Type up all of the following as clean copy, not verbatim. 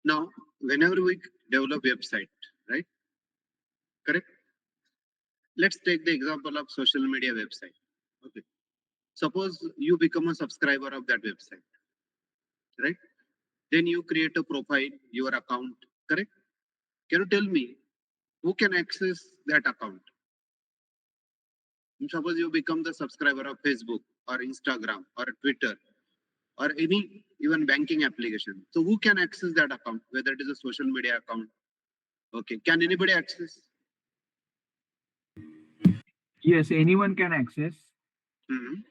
Now, whenever we develop website, right? Correct? Let's take the example of social media website. Okay. Suppose you become a subscriber of that website, right? Then you create a profile, your account, correct? Can you tell me who can access that account? Suppose you become the subscriber of Facebook or Instagram or Twitter or any even banking application. So who can access that account, whether it is a social media account? Okay. Can anybody access? Yes, anyone can access, Mhm.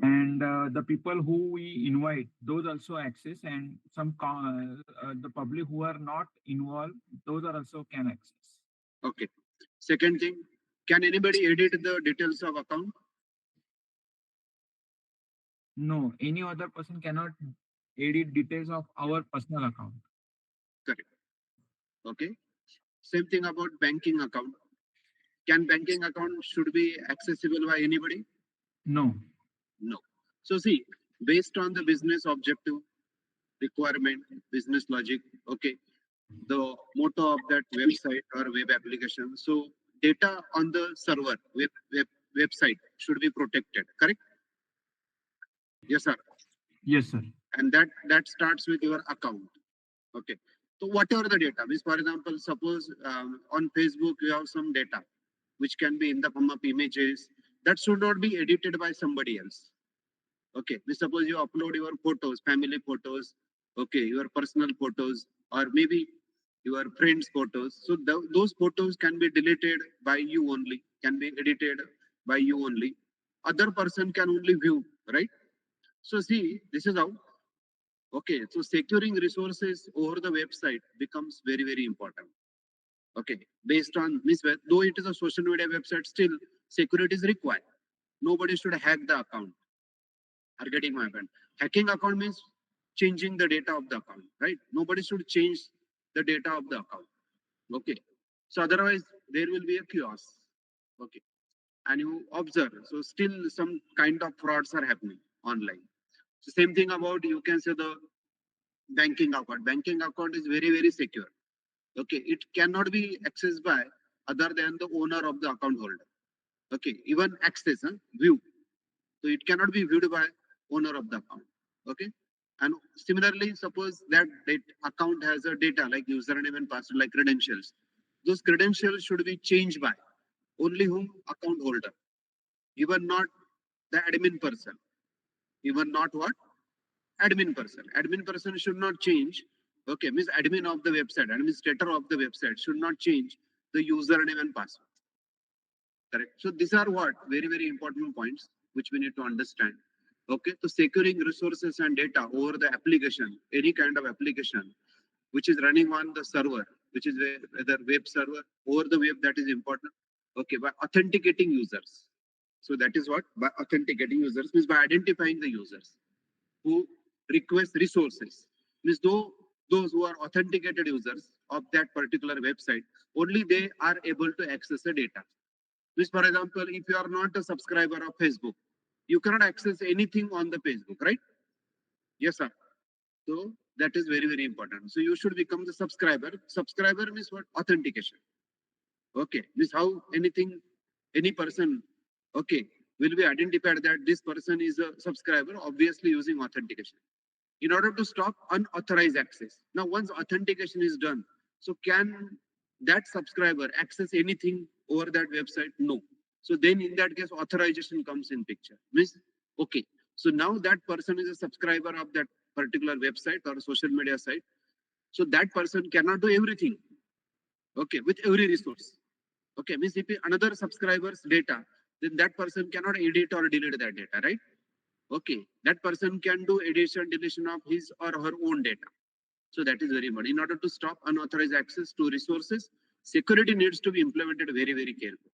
and the people who we invite, those also access, and the public who are not involved, those are also can access. Okay. Second thing, can anybody edit the details of account? No, any other person cannot edit details of our personal account. Correct. Okay. Same thing about banking account. Can banking account should be accessible by anybody? No. No. So see, based on the business objective, requirement, business logic, okay, the motto of that website or web application. So data on the server, website should be protected. Correct? Yes, sir. Yes, sir. And that starts with your account. Okay. So whatever the data means, for example, suppose on Facebook you have some data which can be in the form of images that should not be edited by somebody else. Okay. Means suppose you upload your photos, family photos, okay, your personal photos, or maybe your friends' photos. So those photos can be deleted by you only, can be edited by you only. Other person can only view, right? So see, this is how. Okay, so securing resources over the website becomes very, very important. Okay, based on this, though it is a social media website, still security is required. Nobody should hack the account. Are getting my point? Hacking account means changing the data of the account, right? Nobody should change the data of the account. Okay, so otherwise there will be a chaos. Okay, and you observe, so still some kind of frauds are happening online. So same thing about you can say the banking account. Banking account is very, very secure. Okay, it cannot be accessed by other than the owner of the account holder. Okay, even access, view. So it cannot be viewed by owner of the account. Okay, and similarly, suppose that account has a data like username and password, like credentials. Those credentials should be changed by only whom account holder, even not the admin person, even not what admin person. Admin person should not change. Okay, means admin of the website, administrator of the website should not change the username and password. Correct. So these are what very, very important points which we need to understand. Okay, so securing resources and data over the application, any kind of application which is running on the server, which is whether web server over the web, that is important. Okay, by authenticating users. So that is what by authenticating users means by identifying the users who request resources. Means those who are authenticated users of that particular website, only they are able to access the data. Means, for example, if you are not a subscriber of Facebook, you cannot access anything on the Facebook, right? Yes, sir. So that is very, very important. So you should become the subscriber. Subscriber means what? Authentication. Okay. Means how anything, any person, okay, will be identified that this person is a subscriber, obviously using authentication in order to stop unauthorized access. Now, once authentication is done, so can that subscriber access anything over that website? No. So then in that case, authorization comes in picture. Means, okay, so now that person is a subscriber of that particular website or social media site. So that person cannot do everything, okay, with every resource. Okay, means if another subscriber's data, then that person cannot edit or delete that data, right? Okay, that person can do addition, deletion of his or her own data. So that is very important. In order to stop unauthorized access to resources, security needs to be implemented very, very carefully.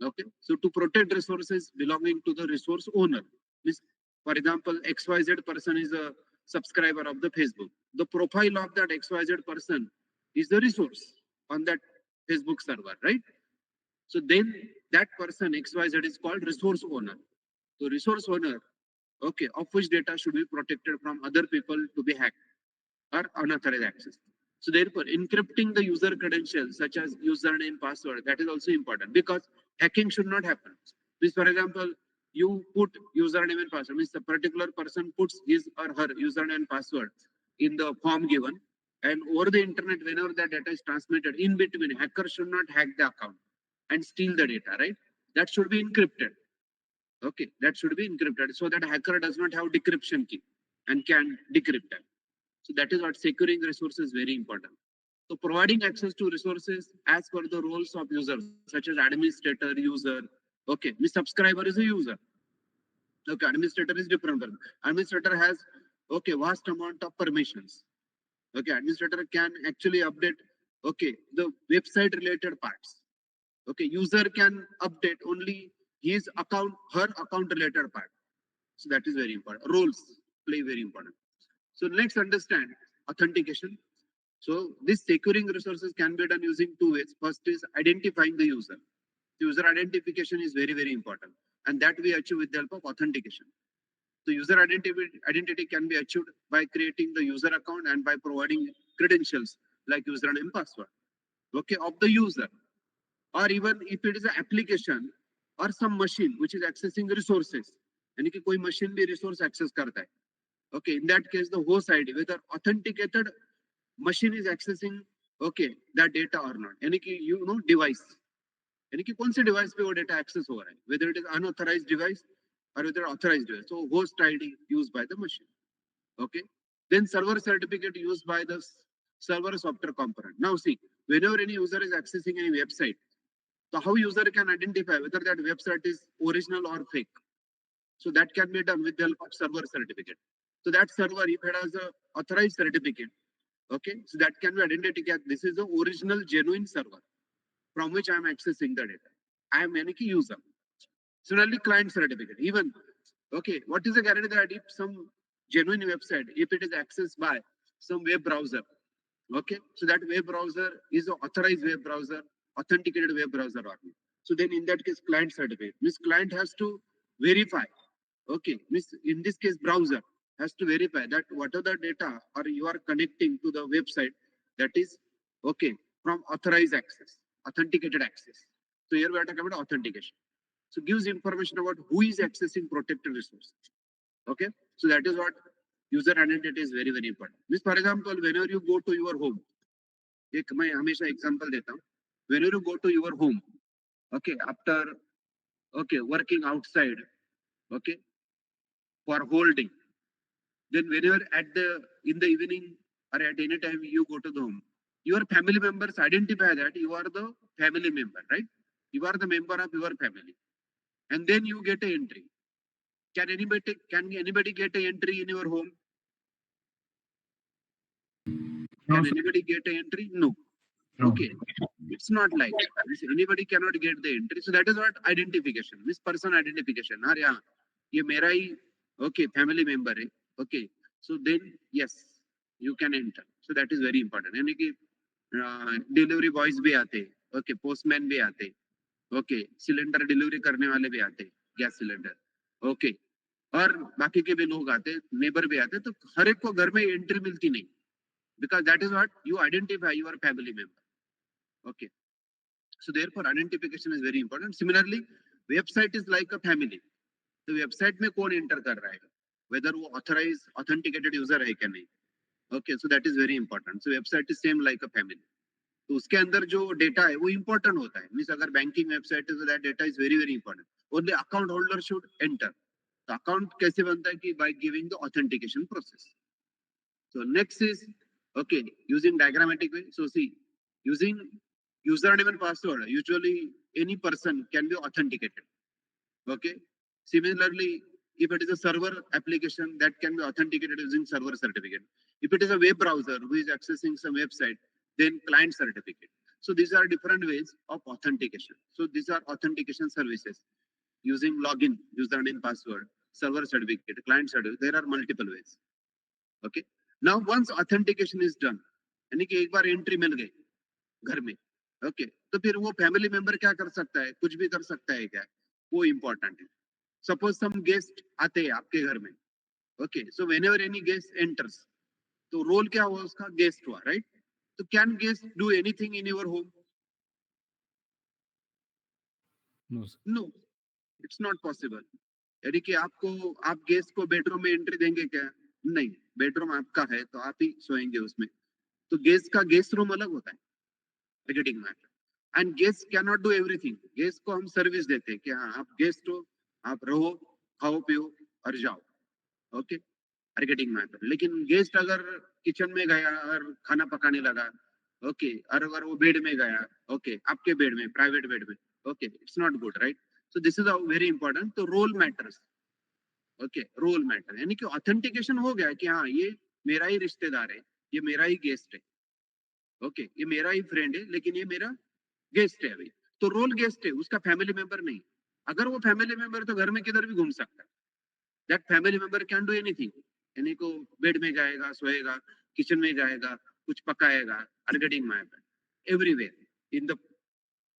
Okay, so to protect resources belonging to the resource owner, this, for example, XYZ person is a subscriber of the Facebook. The profile of that XYZ person is the resource on that Facebook server, right? So then that person XYZ is called resource owner. So resource owner, okay, of which data should be protected from other people to be hacked. or unauthorized access. So therefore, encrypting the user credentials such as username, password, that is also important because hacking should not happen. Means, for example, you put username and password, means the particular person puts his or her username and password in the form given, and over the internet, whenever that data is transmitted, in between, hacker should not hack the account and steal the data, right? That should be encrypted. Okay, that should be encrypted so that hacker does not have decryption key and can decrypt them. So that is what securing resources is very important. So providing access to resources as per the roles of users, such as administrator, user. Okay, the subscriber is a user. Okay, administrator is different. Administrator has okay vast amount of permissions. Okay, administrator can actually update okay the website related parts. Okay, user can update only his account, her account related part. So that is very important. Roles play very important. So let's understand authentication. So this securing resources can be done using two ways. First is identifying the user. User identification is very, very important. And that we achieve with the help of authentication. So user identity can be achieved by creating the user account and by providing credentials like username, password, okay, of the user. Or even if it is an application or some machine which is accessing resources, यानी कि कोई machine भी resource access करता है. Okay, in that case, the host ID, whether authenticated machine is accessing okay that data or not, यानी कि you know device, यानी कि कौन से device पे वो data access हो रहा है, whether it is unauthorized device or whether authorized device. So host ID used by the machine. Okay, then server certificate used by the server software component. Now see, whenever any user is accessing any website, so how user can identify whether that website is original or fake? So that can be done with the help of server certificate. So that server, if it has a authorized certificate, okay, so that can be identified. This is the original genuine server from which I am accessing the data. I am any user. Similarly, client certificate. Even okay, what is the guarantee that if some genuine website, if it is accessed by some web browser, okay, so that web browser is an authorized web browser, authenticated web browser only. So then in that case, client certificate. Means client has to verify. Okay, means in this case, browser has to verify that whatever the data or you are connecting to the website that is okay from authorized access, authenticated access. So here we are talking about authentication. So gives information about who is accessing protected resources. Okay, so that is what user identity is very, very important. Means for example, whenever you go to your home, एक मैं हमेशा example देता हूँ. Whenever you go to your home, okay, after okay working outside, okay, for whole day, then whenever at the in the evening or at any time you go to the home, your family members identify that you are the family member, right? You are the member of your family, and then you get an entry. Can anybody get an entry in your home? No, Can sir. anybody get an entry? No. No. Okay, it's not like this. Anybody cannot get the entry. So that is what identification, this person identification. अरे हाँ, ये मेरा ही okay family member है. Okay, so then yes, you can enter. So that is very important. यानी कि delivery boys भी आते, okay, postman भी आते, ओके, सिलेंडर डिलीवरी करने वाले भी आते, गैस सिलेंडर, ओके, और बाकी के भी लोग आते, नेबर भी आते. तो हर एक को घर में एंट्री मिलती नहीं, because that is what you identify your family member. Okay, so therefore identification is very important. Similarly, website is like a family. तो वेबसाइट में कौन एंटर कर रहा है, वेदर वो ऑथराइज ऑथेंटिकेटेड यूजर है क्या नहीं. Okay, so that is very important. So website is same like a family. तो उसके अंदर जो डेटा है वो इंपॉर्टेंट होता है. मीन्स अगर बैंकिंग वेबसाइट है तो that data is very very important. Only account holder should enter. तो अकाउंट कैसे बनता है कि by giving the authentication process. So next is okay using diagrammatic way. So see, using username and password, usually any person can be authenticated. Okay. Similarly, if it is a server application, that can be authenticated using server certificate. If it is a web browser who is accessing some website, then client certificate. So these are different ways of authentication. So these are authentication services using login, username, password, server certificate, client certificate. There are multiple ways. Okay. Now once authentication is done, यानी कि एक बार entry मिल गई घर में, okay, तो फिर वो family member क्या कर सकता है, कुछ भी कर सकता है क्या, वो इंपॉर्टेंट है. सपोज सम गेस्ट आते हैं आपके घर में, okay, so whenever any guest enters, तो रोल क्या हुआ उसका? गेस्ट हुआ, राइट? तो can guest do anything in your home? No, sir. No, it's not possible. यानी कि आप गेस्ट को बेडरूम में एंट्री देंगे क्या? नहीं, बेडरूम आपका है तो आप ही सोएंगे उसमें। तो गेस्ट का गेस्ट रूम अलग होता है, getting matter. And guest can not do everything. Guest को हम सर्विस देते हैं कि हाँ आप गेस्ट हो, आप रहो, खाओ पियो और जाओ, ओके, आर गेटिंग मैटर। लेकिन गेस्ट अगर किचन में गया और खाना पकाने लगा, ओके, और अगर वो बेड में गया, ओके, आपके बेड में, प्राइवेट बेड में, okay, it's not good, right? So this is very important. तो role matters, okay, role matter. यानी कि ऑथेंटिकेशन हो गया कि हाँ ये मेरा ही रिश्तेदार है, ये मेरा ही गेस्ट है, ओके, ये मेरा ही फ्रेंड है, लेकिन ये मेरा गेस्ट है अभी। तो रोल गेस्ट है, उसका फैमिली मेंबर नहीं। अगर वो फैमिली मेंबर तो घर में किधर भी घूम सकता है। That family member can do anything. यानी को बेड में जाएगा, सोएगा, किचन में जाएगा, कुछ पकाएगा, are getting my point, everywhere in the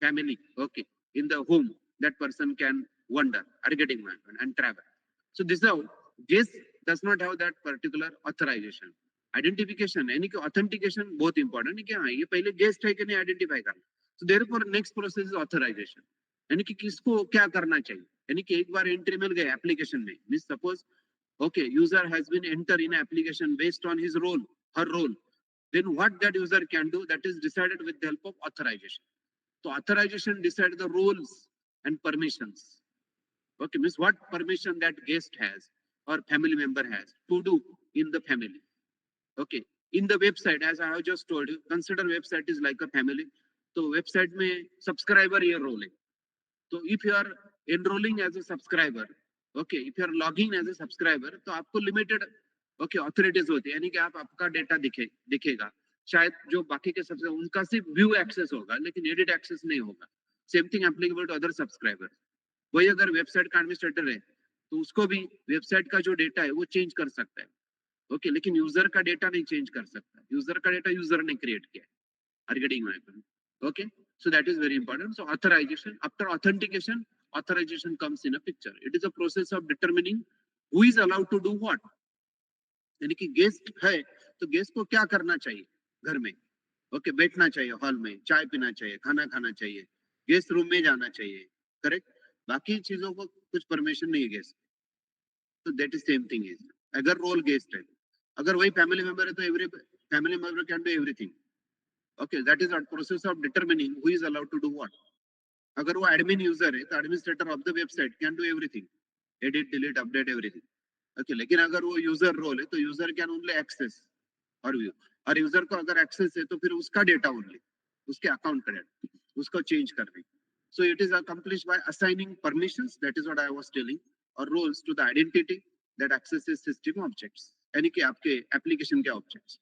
family, okay, in the home, that person can wander, are getting my point, and travel. So this is how guest does not have that particular authorization. Identification यानी कि authentication बहुत important है कि हाँ ये पहले guest है कि नहीं identify करना। So therefore next process is authorization, यानी कि किसको क्या करना चाहिए। यानी कि एक बार एंट्री मिल गई एप्लीकेशन में, mean suppose okay, user has been entered in application based on his role, her role, then what that user can do, that is decided with the help of authorization. So authorization decide the roles and permissions. Okay, means what permission that guest has or family member has to do in the family. Okay, in the website, as I have just told you, consider website is like a family. So website में subscriber ये role है. So if you are enrolling as a subscriber, okay, if you are logging as a subscriber, तो आपको limited okay authorities होती है, यानी कि आपका डेटा दिखेगा। शायद जो बाकी के सबसे उनका सिर्फ व्यू एक्सेस होगा, लेकिन एडिट एक्सेस नहीं होगा। Same thing applicable to other subscriber. वही अगर वेबसाइट का एडमिनिस्ट्रेटर है तो उसको भी वेबसाइट का जो डेटा है वो चेंज कर सकता है, ओके, लेकिन यूजर का डेटा नहीं चेंज कर सकता। यूजर का डेटा यूजर ने क्रिएट किया है। Are you getting my point? Okay, so that is very important. So authorization, after authentication, authorization comes in a picture. It is a process of determining who is allowed to do what. यानी कि guest है तो guest को क्या करना चाहिए घर में, ओके, बैठना चाहिए हॉल में, चाय पीना चाहिए, खाना खाना चाहिए, गेस्ट रूम में जाना चाहिए, करेक्ट? बाकी चीजों को कुछ परमिशन नहीं है गेस्ट। तो that is same thing is, अगर रोल गेस्ट है, अगर वही फैमिली मेंबर है तो every family member can do everything. Okay, that is process of determining who is allowed to do what. अगर वो एडमिन यूजर है तो administrator of the website can do everything, edit, delete, update, everything, okay. लेकिन अगर वो user role है तो user can only access और व्यू। और यूजर को अगर एक्सेस है तो फिर उसका डेटा ओनली, उसके अकाउंट का डेटा, उसको चेंज करने। So it is accomplish by assigning permissions, that is what I was telling, और roles to the identity that accesses system objects, यानी कि आपके एप्लीकेशन के objects.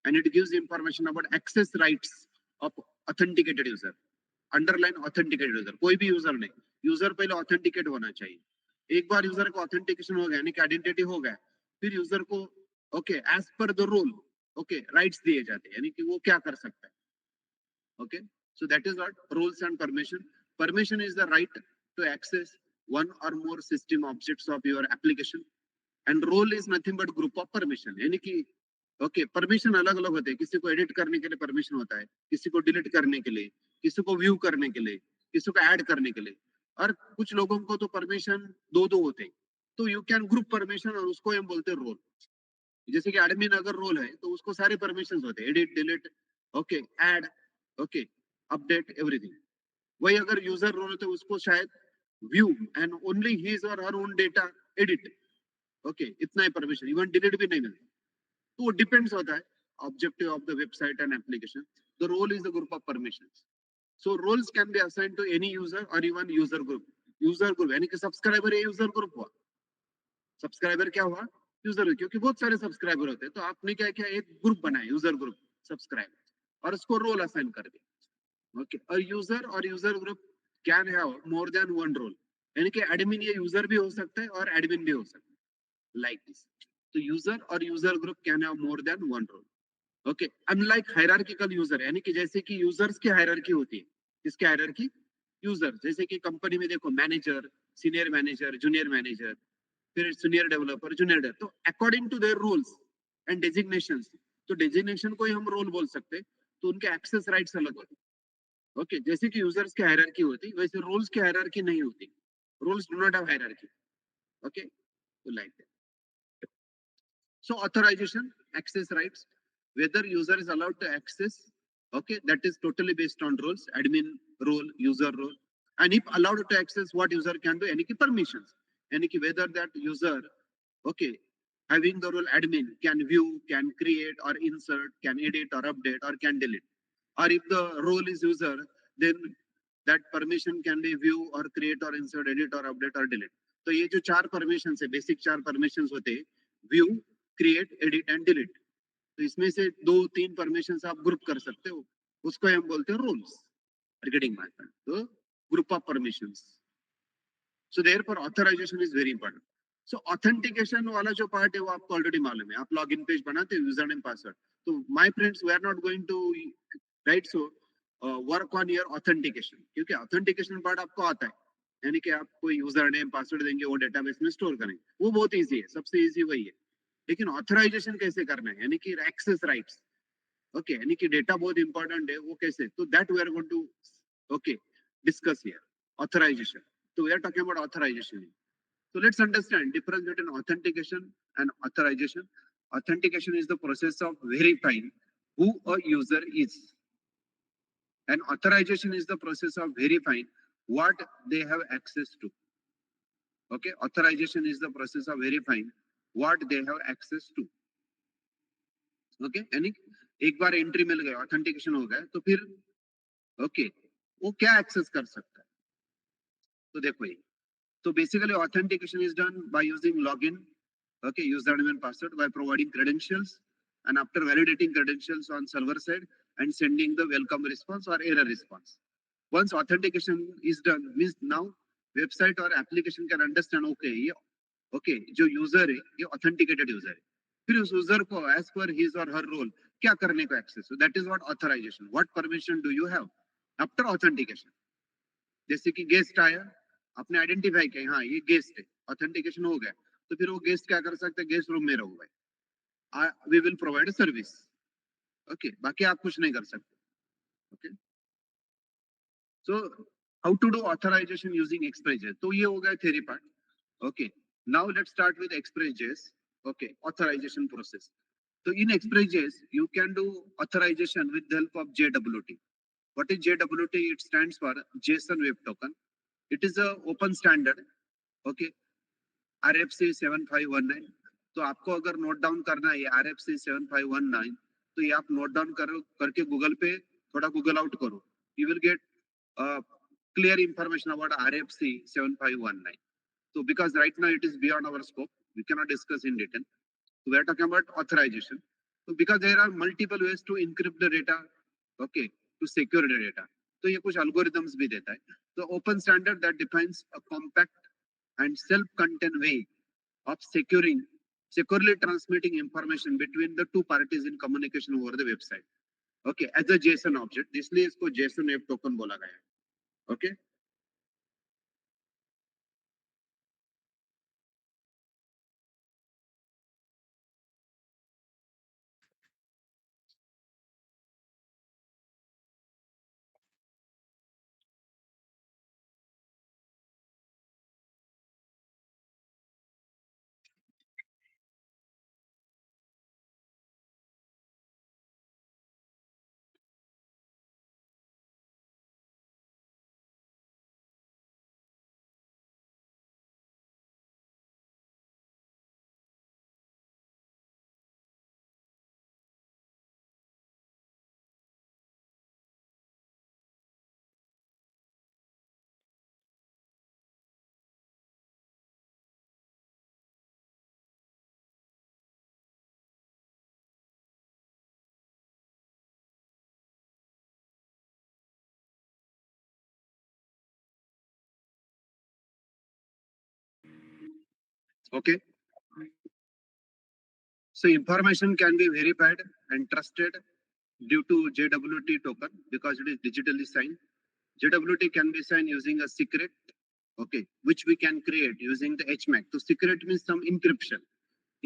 And it gives information about access rights of authenticated user. Underline authenticated user, कोई भी user नहीं, user पहले authenticate होना चाहिए। एक बार यूजर को ऑथेंटिकेशन हो गया, यानी कि आइडेंटिटी हो गया, फिर यूजर को okay as per the role okay rights दिए जाते हैं, यानी कि वो क्या कर सकता है, okay. So that is what roles and permission. Permission is the right to access one or more system objects of your application, and role is nothing but group of permission, यानी कि ओके परमिशन अलग अलग होते हैं। किसी को edit करने के लिए परमिशन होता है, किसी को डिलीट करने के लिए, किसी को व्यू करने के लिए, किसी को ऐड करने के लिए, और कुछ लोगों को तो परमिशन दो दो होते हैं। तो यू कैन ग्रुप परमिशन, और उसको हम बोलते हैं रोल। जैसे कि एडमिन अगर रोल है तो उसको सारे परमिशन होते हैं, edit, delete, okay, add, okay, update, everything. वही अगर यूजर रोल है तो उसको शायद व्यू एंड ओनली हिज और her own data edit, okay, इतना ही परमिशन, इवन डिलीट भी नहीं मिलता। तो वो डिपेंड्स होता है objective of the website and application. The role is the group of permissions. So roles can be assigned to any user और even user group. User group यानी कि सब्सक्राइबर ये यूजर ग्रुप हुआ। सब्सक्राइबर क्या हुआ? User, क्योंकि बहुत सारे सब्सक्राइबर होते हैं तो आपने क्या किया, एक ग्रुप बनाया यूजर ग्रुप सब्सक्राइबर, और उसको रोल असाइन कर दिया, ओके। और user group can have more than one role, यानी कि एडमिन ये यूजर भी हो सकता है और एडमिन भी हो सकता है, लाइक दिस। तो यूजर और user group can have more than one role, okay. Unlike hierarchical user, यानी कि जैसे कि यूजर्स की हायरार्की होती है, किसकी हायरार्की? यूजर। जैसे कि कंपनी में देखो manager, senior manager, junior manager, फिर सीनियर डेवलपर, जूनियर डेवलपर, तो according to their roles, and designations, तो डेजिग्नेशन को ही हम रोल बोल सकते, तो उनके एक्सेस राइट्स अलग होते। ओके, जैसे कि यूजर्स की हायरार्की होती वैसे रोल्स की हायरार्की नहीं होती, roles do not have hierarchy. Okay, तो like that. So authorization, access rights, whether user is allowed to access, okay, that is totally based on roles, admin role, user role. And if allowed to access, what user can do, any permissions, any whether that user, okay, having the role admin can view, can create or insert, can edit or update or can delete. Or if the role is user, then that permission can be view or create or insert, edit or update or delete. तो ये जो चार permission है, basic चार permission होते हैं, view, create, edit and delete, तो इसमें से दो तीन परमिशन आप ग्रुप कर सकते हो, उसको हम बोलते हैं रूल्स। Getting my point? तो group of permissions. So therefore authorization is very important. So authentication वाला जो पार्ट है वो आपको ऑलरेडी मालूम है, आप लॉगिन पेज बनाते हो, यूजर नेम पासवर्ड, तो my friends we are not going to write so work on your authentication, क्योंकि ऑथेंटिकेशन पार्ट आपको आता है, यानी कि आप कोई यूजर नेम पासवर्ड देंगे, वो डेटाबेस में स्टोर करेंगे, वो बहुत इजी है, सबसे इजी वही है। लेकिन ऑथराइजेशन कैसे करना है, यानी कि एक्सेस राइट्स, ओके, यानी कि डेटा बहुत इंपॉर्टेंट है, वो कैसे, तो that we are going to okay discuss here authorization. तो we are talking about authorization. So let's understand difference between authentication and authorization. Authentication is the process of verifying who a user is, and authorization is the process of verifying what they have access to. Okay, authorization is the process of verifying what they have access to. Okay, यानी एक बार entry मिल गया, authentication हो गया, तो फिर okay वो क्या access कर सकता है, तो देखो ये, तो basically authentication is done by using login, okay, username and password, by providing credentials, and after validating credentials on server side and sending the welcome response or error response. Once authentication is done, means now website or application can understand, okay, ये okay जो user है ये authenticated user है, फिर उस user को as per his or her role क्या करने को access, so that is what authorization, what permission do you have after authentication. जैसे कि गेस्ट आया, आपने आइडेंटिफाई किया हाँ ये गेस्ट है, ऑथेंटिकेशन हो गया, तो फिर वो गेस्ट क्या कर सकते हैं, गेस्ट रूम में रहो भाई, we will provide service. Okay, बाकी आप कुछ नहीं कर सकते। Okay, so how to do authorization using express, तो ये हो गया theory part. Okay, now let's start with express. Okay, authorization process, तो in express you can do authorization with the help of JWT. What is JWT? It stands for JSON Web Token. It is a open standard. Okay, RFC 7519. तो आपको अगर note down करना है RFC 7519, तो ये आप note down करो, करके गूगल पे थोड़ा गूगल आउट करो, you will get clear information about RFC 7519. So because right now it is beyond our scope, we cannot discuss in detail. So we are talking about authorization. So because there are multiple ways to encrypt the data, okay, to secure the data. तो ये कुछ algorithms भी देता है. So open standard that defines a compact and self-contained way of securely transmitting information between the two parties in communication over the website. Okay, as a JSON object, इसलिए इसको JSON Web Token बोला गया है. Okay. Okay. So information can be verified and trusted due to JWT token because it is digitally signed. JWT can be signed using a secret, okay, which we can create using the HMAC. So secret means some encryption.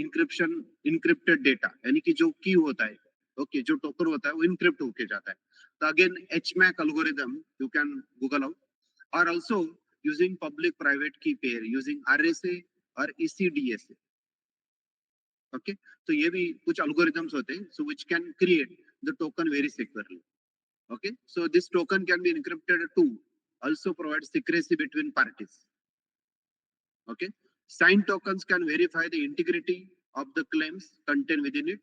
Encryption, encrypted data, यानी कि जो की होता है, okay, जो token होता है वो इनक्रिप्ट होके जाता है. तो again HMAC algorithm you can google out, or also using public private key pair using RSA or ECDSA. Okay, तो ये भी कुछ algorithms होते हैं, so which can create the token very securely. Okay, so this token can be encrypted too, also provides secrecy between parties. Okay, signed tokens can verify the integrity of the claims contained within it,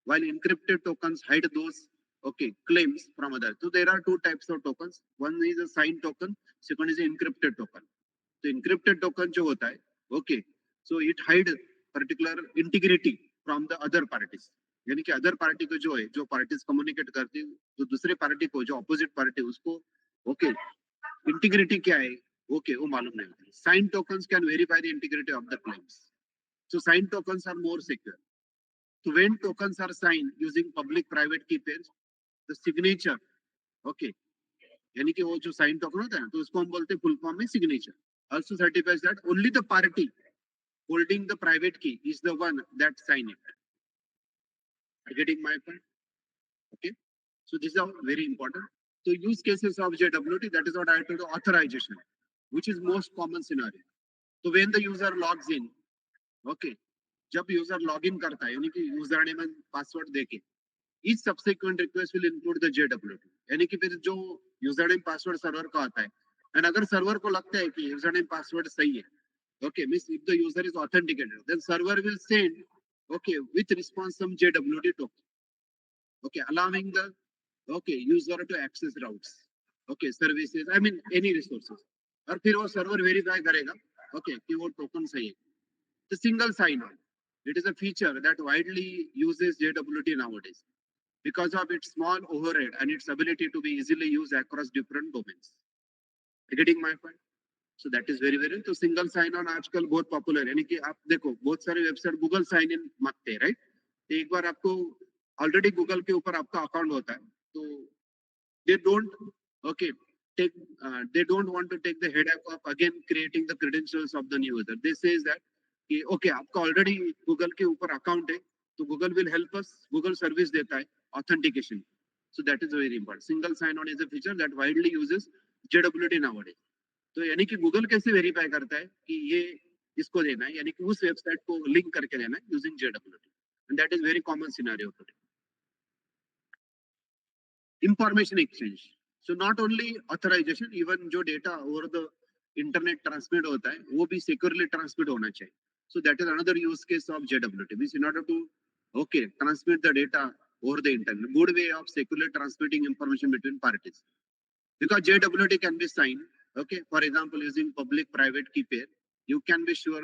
while encrypted tokens hide those, okay, claims from others. So there are two types of tokens. One is a signed token, second is an encrypted token. So encrypted token जो होता है, okay, so it hide particular integrity from the other parties. यानी कि other party को जो है, जो parties communicate करती है, तो दूसरे पार्टी को, जो अपोजिट पार्टी, उसको ओके इंटीग्रिटी क्या है, ओके, वो मालूम नहीं होता. Sign tokens can verify the integrity of the claims. So sign tokens are more secure. So when tokens are signed using public private key pairs, the signature, okay, यानी कि वो जो साइन टोकन होता है ना, तो उसको हम बोलते हैं फुल फॉर्म में signature, also certifies that only the party holding the private key is the one that sign it. Are you getting my point? Okay, so this is all very important. So use cases of JWT, that is what I told you, authorization, which is most common scenario. So when the user logs in, okay, जब user log in करता है, यानी कि user name and password देके, each subsequent request will include the JWT, यानी कि फिर जो यूजर नेम पासवर्ड सर्वर को आता है, एंड अगर सर्वर को लगता है कि यूजर नेम पासवर्ड सही है, okay, means if the user is authenticated, then server will send, okay, with response some JWT token, okay, allowing the, okay, user to access routes, okay, services, I mean any resources, और फिर वो server verify करेगा, okay, कि वो token सही है. The single sign-on, it is a feature that widely uses JWT nowadays because of its small overhead and its ability to be easily used across different domains. Getting my point? So that is very very. तो single sign-on आजकल बहुत popular है, यानी कि आप देखो बहुत सारे वेबसाइट गूगल साइन इन मांगते हैं, राइट? तो एक बार आपको ऑलरेडी गूगल के ऊपर आपका अकाउंट होता है, तो they don't, okay, take they don't want to take the headache of again creating the credentials of the new user. They says that कि ओके, आपका ऑलरेडी गूगल के ऊपर अकाउंट है, तो Google will help us, Google service देता है authentication. So that is very important. Single sign on is a feature that widely uses JWT nowadays. तो यानी कि गूगल कैसे वेरीफाई करता है कि ये इसको देना है, यानी कि उस वेबसाइट को लिंक करके देना है using JWT, and that is very common scenario today. Information exchange, so not only authorization, even जो data over the internet transmit होता है वो भी सिक्योरली ट्रांसमिट होना चाहिए. So that is another use case of JWT. Means in order to, okay, transmit the data over the internet, good way of securely transmitting information between parties. Because JWT can be signed, okay, for example, using public-private key pair, you can be sure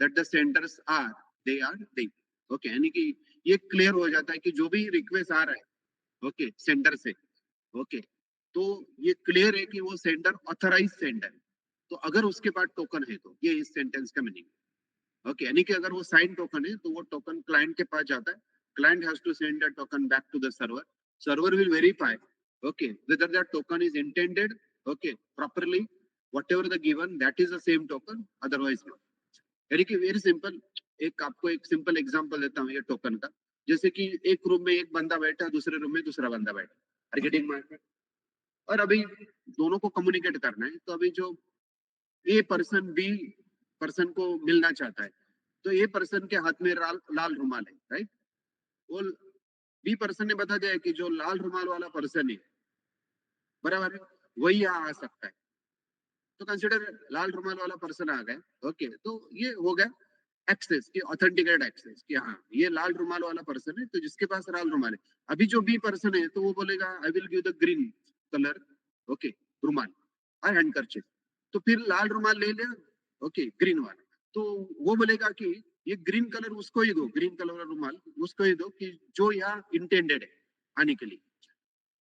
that the senders are, they are they. Okay, यानी कि ये clear हो जाता है कि जो भी request आ रहा है, okay, sender से, okay, तो ये clear है कि वो sender authorized sender है. तो अगर उसके पास टोकन है, तो ये इस सेंटेंस का मीनिंग. ओके, यानी कि अगर वो साइन टोकन है, तो वो टोकन क्लाइंट के पास जाता है, client has to send that token back to the server, server will verify, okay, whether that token is intended, okay, properly, whatever the given, that is the same token, otherwise not. यानी कि very simple, एक आपको एक simple example देता हूँ ये token का. जैसे कि एक रूम में एक बंदा बैठा है, दूसरे रूम में दूसरा बंदा बैठा है, आर गेटिंग माय पॉइंट? और अभी दोनों को कम्युनिकेट करना है, तो अभी जो ए पर्सन बी पर्सन को मिलना चाहता है, तो ए पर्सन के हाथ में लाल रुमाल है, राइट? वो बी पर्सन ने बता दिया कि जो लाल रुमाल वाला पर्सन है, बराबर है, वही यहाँ आ सकता है. तो कंसिडर लाल रुमाल वाला पर्सन आ गया, ओके, तो ये हो गया एक्सेस की ऑथेंटिकेटेड एक्सेस कि हाँ ये लाल रुमाल वाला पर्सन है, तो जिसके पास लाल रुमाल है. अभी जो बी पर्सन है, तो वो बोलेगा I will give the green colour, okay, रुमाल और हैंडकरचिप. तो फिर लाल रुमाल ले लिया, ओके, ग्रीन वाला, तो वो बोलेगा कि ये ग्रीन कलर उसको ही दो, ग्रीन कलर वाला रुमाल उसको ही दो कि जो यहाँ इंटेंडेड है आने के लिए.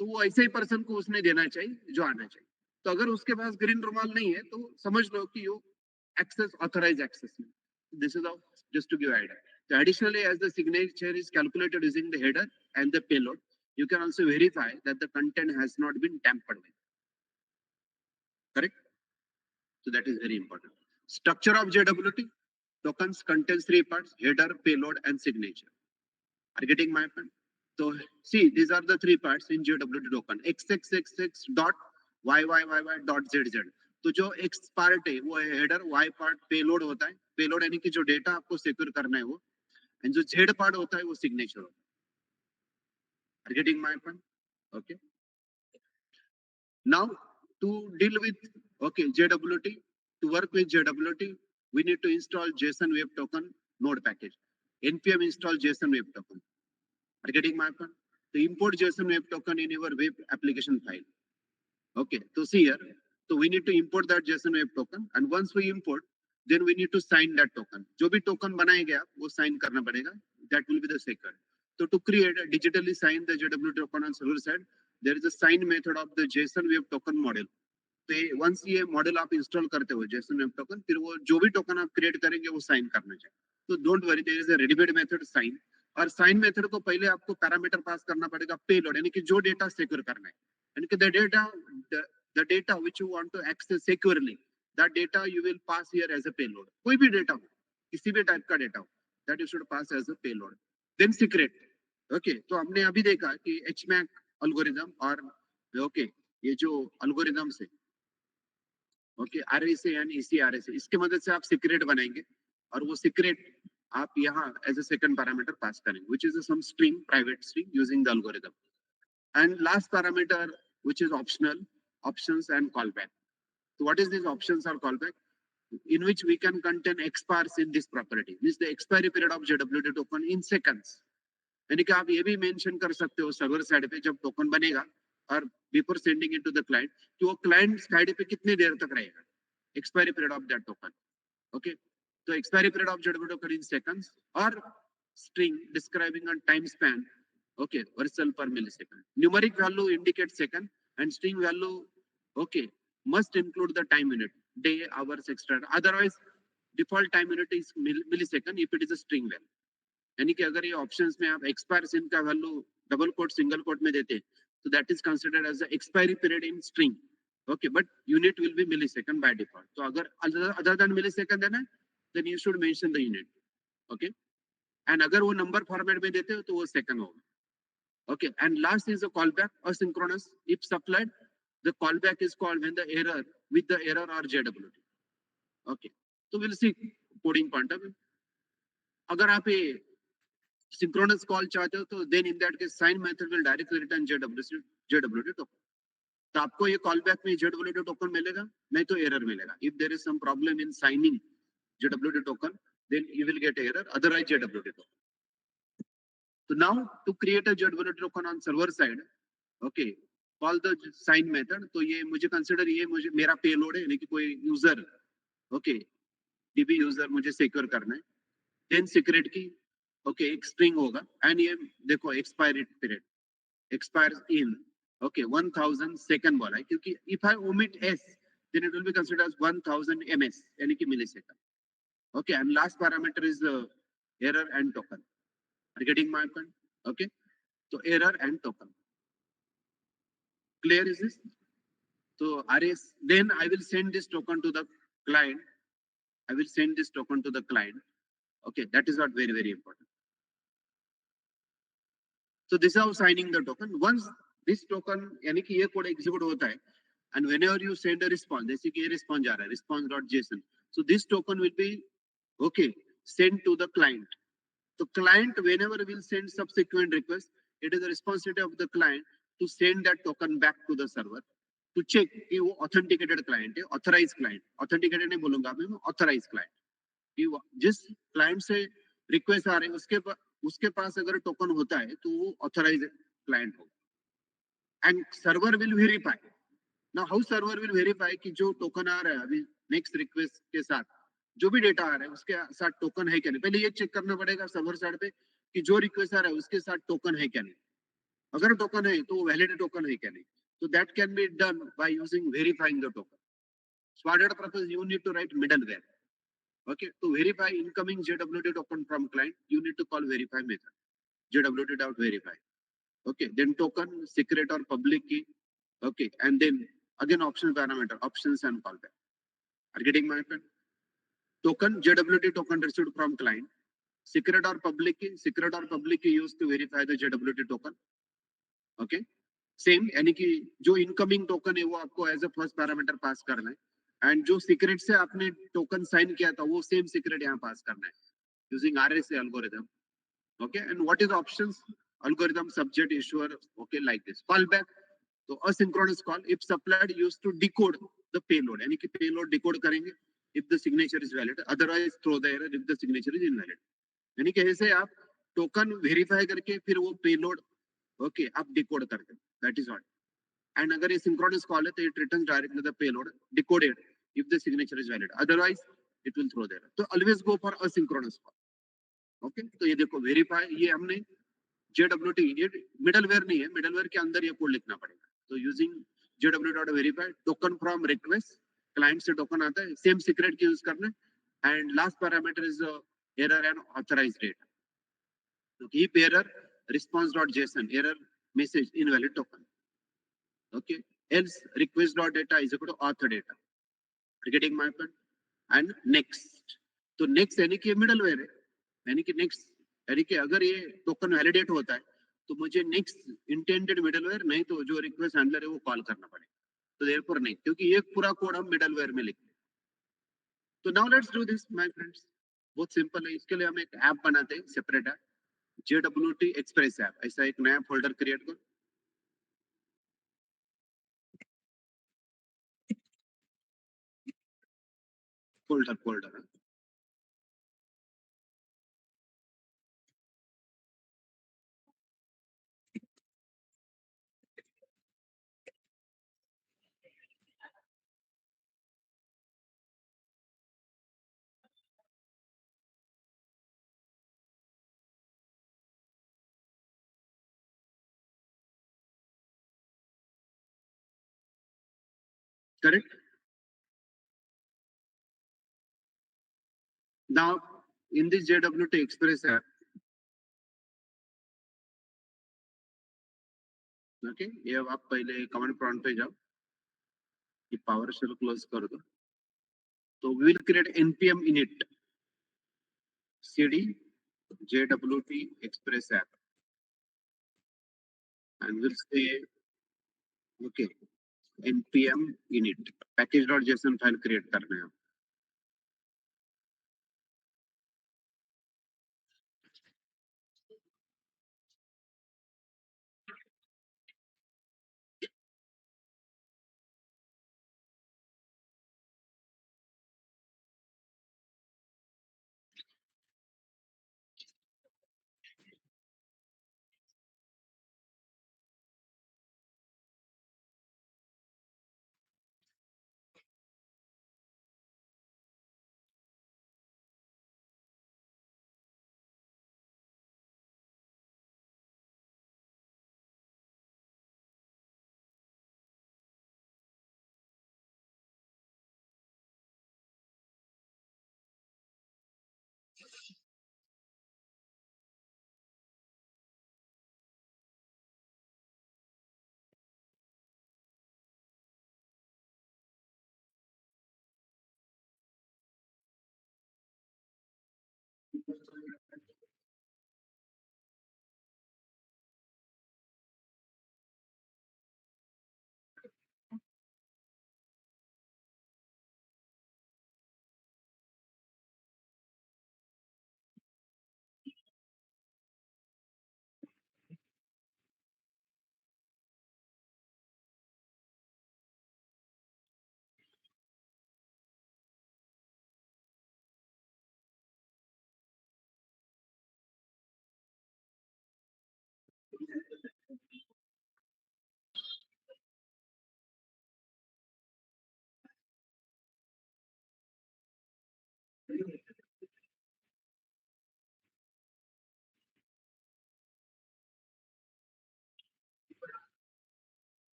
तो वो ऐसे ही पर्सन को उसने देना चाहिए जो आना चाहिए. तो अगर उसके पास ग्रीन रुमाल नहीं है, तो समझ लो कि वो एक्सेस ऑथराइज एक्सेस में. This is how, just to give idea. So additionally, as the signature is calculated using the header and the payload, you can also verify that the content has not been tampered with. Correct? So that is very important. Structure of JWT. Tokens contains three parts: header, payload, and signature. Are you getting my point? So see, these are the three parts in JWT token. XXXX dot YYYY dot ZZ. तो जो X part है वो है header, Y part payload होता है. Payload यानी कि जो डेटा आपको सिक्योर करना है वो, एंड जो Z पार्ट होता है वो सिग्नेचर होता है. Are you getting my point? Okay. Now to deal with JWT, to work with JWT, we need to install JSON Web Token node package. npm install JSON Web Token. Are you getting my point? To import JSON Web Token in your web application file. Okay, so see here, so we need to import that JSON Web Token, and once we import, then we need to sign that token. जो भी token बनाया गया वो sign करना पड़ेगा. That will be the secret. So to create digitally sign the JWT token on server side, there is a sign method of the JSON Web Token model. तो once ये model आप install करते हो JSON Web Token, फिर वो जो भी token आप क्रिएट करेंगे वो साइन करना चाहिए. तो don't worry, there is a readymade method sign. और साइन मेथड को पहले आपको पैरामीटर पास करना पड़ेगा पेलोड, यानी कि जो डेटा सिक्योर करना है, यानी कि the data which you want to access securely, that data you will pass here as a payload. कोई भी डेटा हो, किसी भी टाइप का डेटा हो, that you should pass as a payload. Then secret. Okay, तो हमने अभी देखा कि HMAC एल्गोरिथम और ये जो एल्गोरिथम्स है, RSA एंड ECRSA, इसके मदद से आप सीक्रेट बनाएंगे और वो सीक्रेट आप यहाँ as a second parameter pass करेंगे, which is some string, private string using the algorithm. And last parameter, which is optional, options and callback. So what is these options or callback? In which we can contain expires in this property. This is the expiry period of JWT token in seconds. यानी कि आप ये भी mention कर सकते हो server side पे जब टोकन बनेगा और before sending it to the client, कि वो क्लाइंट साइड पे कितनी देर तक रहेगा, expiry period of that token. Okay, so expiry period of JWT token in seconds, or string describing a time span, okay, versal per millisecond. Numeric value indicates second, and string value, okay, must include the time unit, day, hours, extra. Otherwise default time unit is millisecond if it is a string value. यानी कि अगर ये options में आप expires in का value double quote single quote में देते, तो that is considered as the expiry period in string. Okay, but unit will be millisecond by default. तो अगर अदर देन मिलीसेकंड देना है, then you should mention the unit. Okay, and अगर वो number format में देते हो तो वो सेकंड होगा. Okay, and last is a callback asynchronous. If supplied, the callback is called when the error with the error और JWT. ओके, तो will see coding point of view. अगर आप ये synchronous call चाहते हो तो then in that case sign method will directly return JWT token. तो आपको ये callback में JWT token मिलेगा, नहीं तो error मिलेगा. If there is some problem in signing JWT token, then you will get error, otherwise JWT token. So now to create a JWT token on server side, okay, call the sign method. तो ये मुझे consider ये मुझे मेरा payload है, यानी कि कोई user, okay, DB user मुझे secure करना है. Then secret की ओके, एक स्ट्रिंग होगा, एंड ये देखो expiry period expires in 1000 second बोला है, क्योंकि if I omit S then it will be considered as 1000 ms, यानी कि millisecond. Okay, and last parameter is error and token. Are getting my point? Okay, तो error and token clear is this. तो RS, then I will send this token to the client. I will send this token to the client. Okay, that is not very important. So this is how signing the token. Once this token, यानी कि ये code execute होता है, and whenever you send a response, जैसे कि ये response जा रहा है, response.json, so this token will be okay sent to the client. So client whenever will send subsequent request, it is the responsibility of the client to send that token back to the server to check कि वो authenticated client है, authorized client. Authenticated नहीं बोलूंगा मैं, authorized client. कि जिस client से request आ रहे हैं उसके पास अगर टोकन होता है तो वो ऑथराइज क्लाइंट होगा, and server will verify. Now how server will verify कि जो टोकन आ रहा है अभी नेक्स्ट रिक्वेस्ट के साथ जो भी डेटा आ रहा है उसके साथ टोकन है क्या नहीं. पहले ये चेक करना पड़ेगा सर्वर साइड पे कि जो रिक्वेस्ट आ रहा है उसके साथ टोकन है क्या नहीं. अगर टोकन है तो वैलिड टोकन है क्या नहीं. तो that can be done by using verifying the token. For that purpose you need to write middleware. Okay, to verify incoming JWT token from client, you need to call verify method, JWT.verify. Okay, then token, secret or public key. Okay, and then again optional parameter, options and callback. Are you getting my point? token, JWT token received from client. Secret or public key used to verify the JWT token. Okay. Same यानी कि जो incoming token है वो आपको as a first parameter pass करना है and जो secret से आपने टोकन साइन किया था वो सेम सीक्रेट यहाँ पास करना है using RSA algorithm. Okay, and what is the options? Algorithm, subject, issuer. Okay, like this. Callback. So asynchronous call. If supplied used to decode the payload, यानी कि payload decode करेंगे if the signature is valid. Otherwise throw the error if the signature is invalid. यानी कि ऐसे आप token verify करके फिर वो पेलोड ओके आप डिकोड करते हैं दैट इज व्हाट एंड अगर ये सिंक्रोनस कॉल है तो it returns directly the payload decoded if the signature is valid otherwise it will throw the error तो always go for asynchronous call okay तो ये देखो वेरीफाई ये हमने JWT ये मिडलवेयर नहीं है मिडलवेयर के अंदर ये कोड लिखना पड़ेगा तो using JW.verify token from request client से टोकन आता है सेम सीक्रेट की यूज करना है and last parameter is error and authorized data. So keep error response.json error message invalid token. Okay. Else request.data is equal to author data. You're getting my point? And next. तो next यानी कि middleware है यानी कि next यानी कि अगर ये टोकन वैलिडेट होता है तो मुझे नेक्स्ट इंटेंडेड मिडलवेयर नहीं तो जो रिक्वेस्ट हैंडलर है वो कॉल करना पड़ेगा तो देयरफॉर नहीं क्योंकि ये पूरा कोड हम मिडलवेयर में लिखते हैं तो now let's do this my friends बहुत सिंपल है इसके लिए हम एक ऐप बनाते हैं separate app JWT express app ऐसा एक नया फोल्डर क्रिएट करो folder correct now in this JWT express app okay ये अब आप पहले कमांड प्रॉम्प्ट पे जाओ ये पावर शेल क्लोज कर दो तो we will create npm init cd JWT express app and we'll say okay npm init package.json file create करना है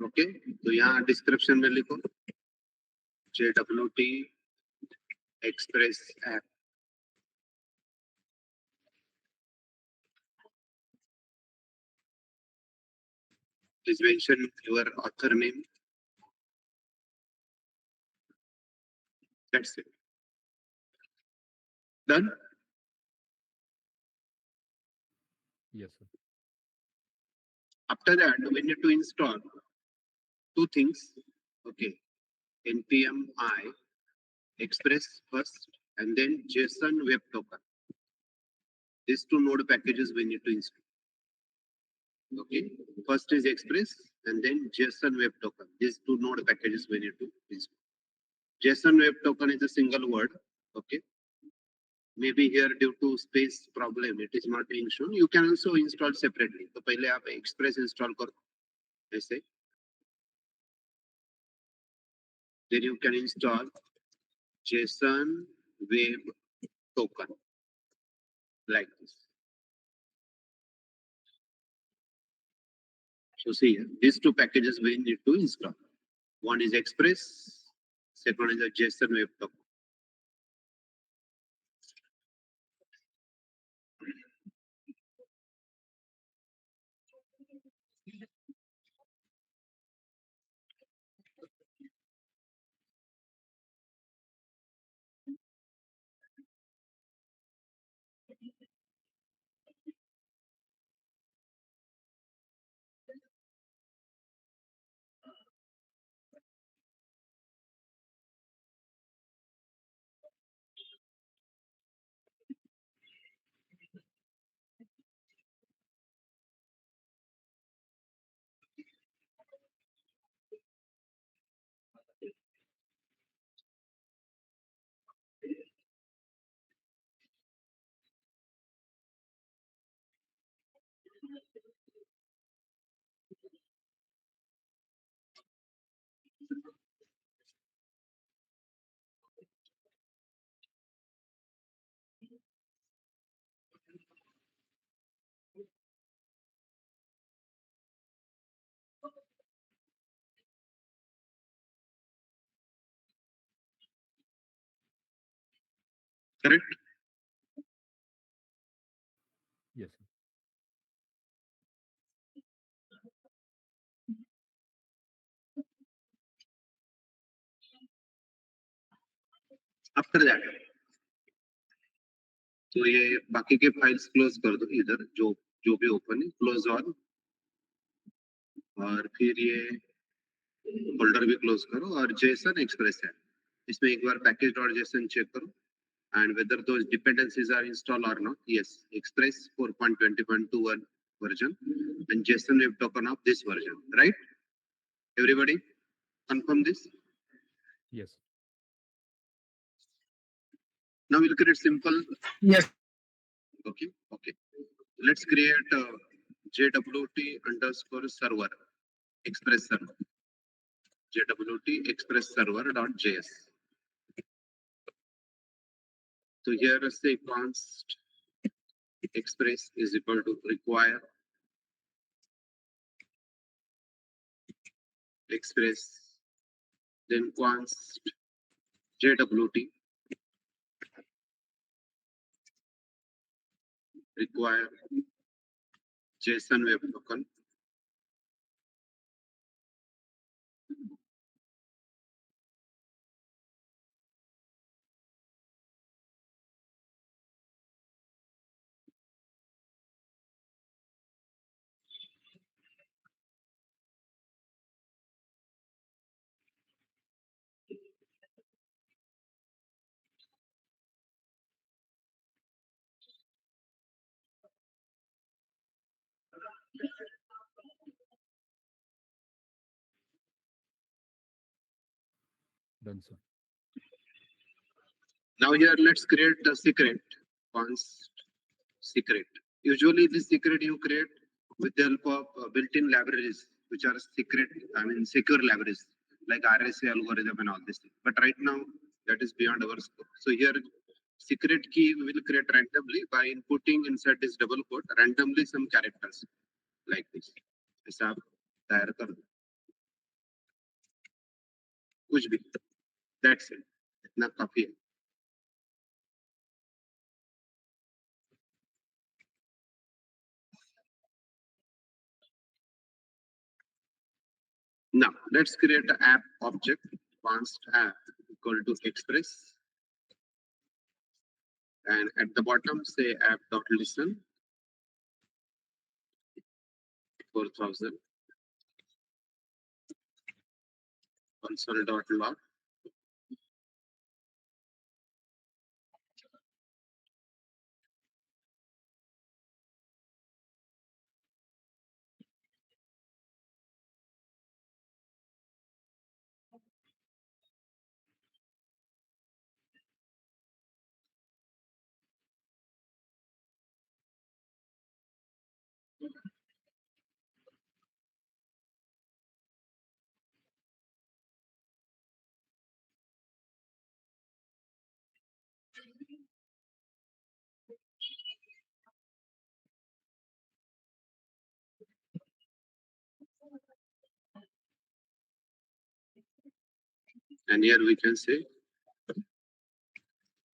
ओके, तो यहाँ डिस्क्रिप्शन में लिखो JWT express app. Please mention your author name. That's it. Done. Yes, sir. After that, we need to install two things. Okay, npm I express first, and then JSON web token. These two node packages we need to install. Okay, first is express, and then JSON web token. These two node packages we need to install. JSON web token is a single word. Okay, maybe here due to space problem it is not being shown. You can also install separately. तो पहले आप express install करो ऐसे. Then you can install JSON web token like this. So see, these two packages we need to install. One is Express, second is a JSON web token. Correct? Yes, sir. After that, तो ये बाकी के files close कर दो इधर जो जो भी ओपन है क्लोज ऑल, और फिर ये फोल्डर भी क्लोज करो और जेसन एक्सप्रेस है इसमें एक बार पैकेज डॉट जेसन चेक करो and whether those dependencies are installed or not. Yes, Express 4.20.21 version and JSON web token of this version, right? Everybody confirm this. Yes. Now we'll create simple. Yes. Okay, okay. Let's create JWT underscore server express server. JWT express server dot JS. So here say const express is equal to require express, then const JWT require JSON web token. Done, sir. Now here, let's create the secret, const secret. Usually this secret you create with the help of built-in libraries, which are secret, I mean secure libraries, like RSA algorithm and all this thing. But right now, that is beyond our scope. So here, secret key we will create randomly by inputting inside this double quote randomly some characters like this. ऐसा आप तैयार कर दो. कुछ भी. That's it. इतना काफी है. Now, let's create an app object, const app equal to express. And at the bottom, say app.listen 4000 console.log. And here we can say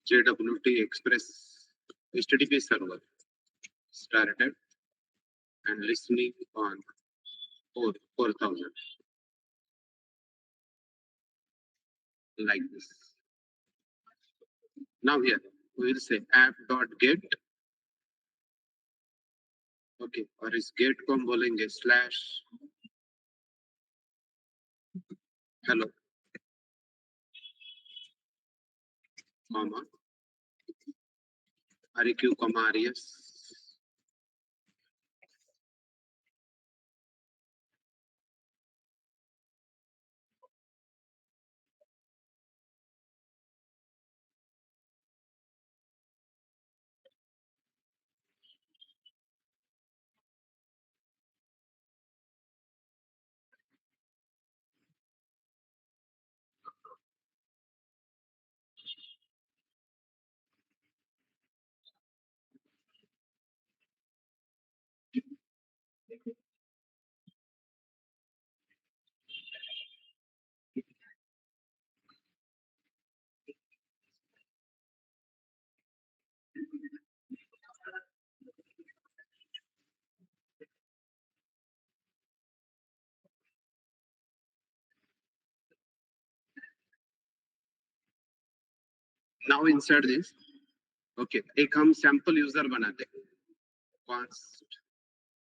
JWT Express HTTP server started and listening on 4000 like this. Now here we will say app.get. Okay, और इस get को हम बोलेंगे slash hello comma req comma res. Now inside this, okay, एक हम sample user बनाते हैं. Const,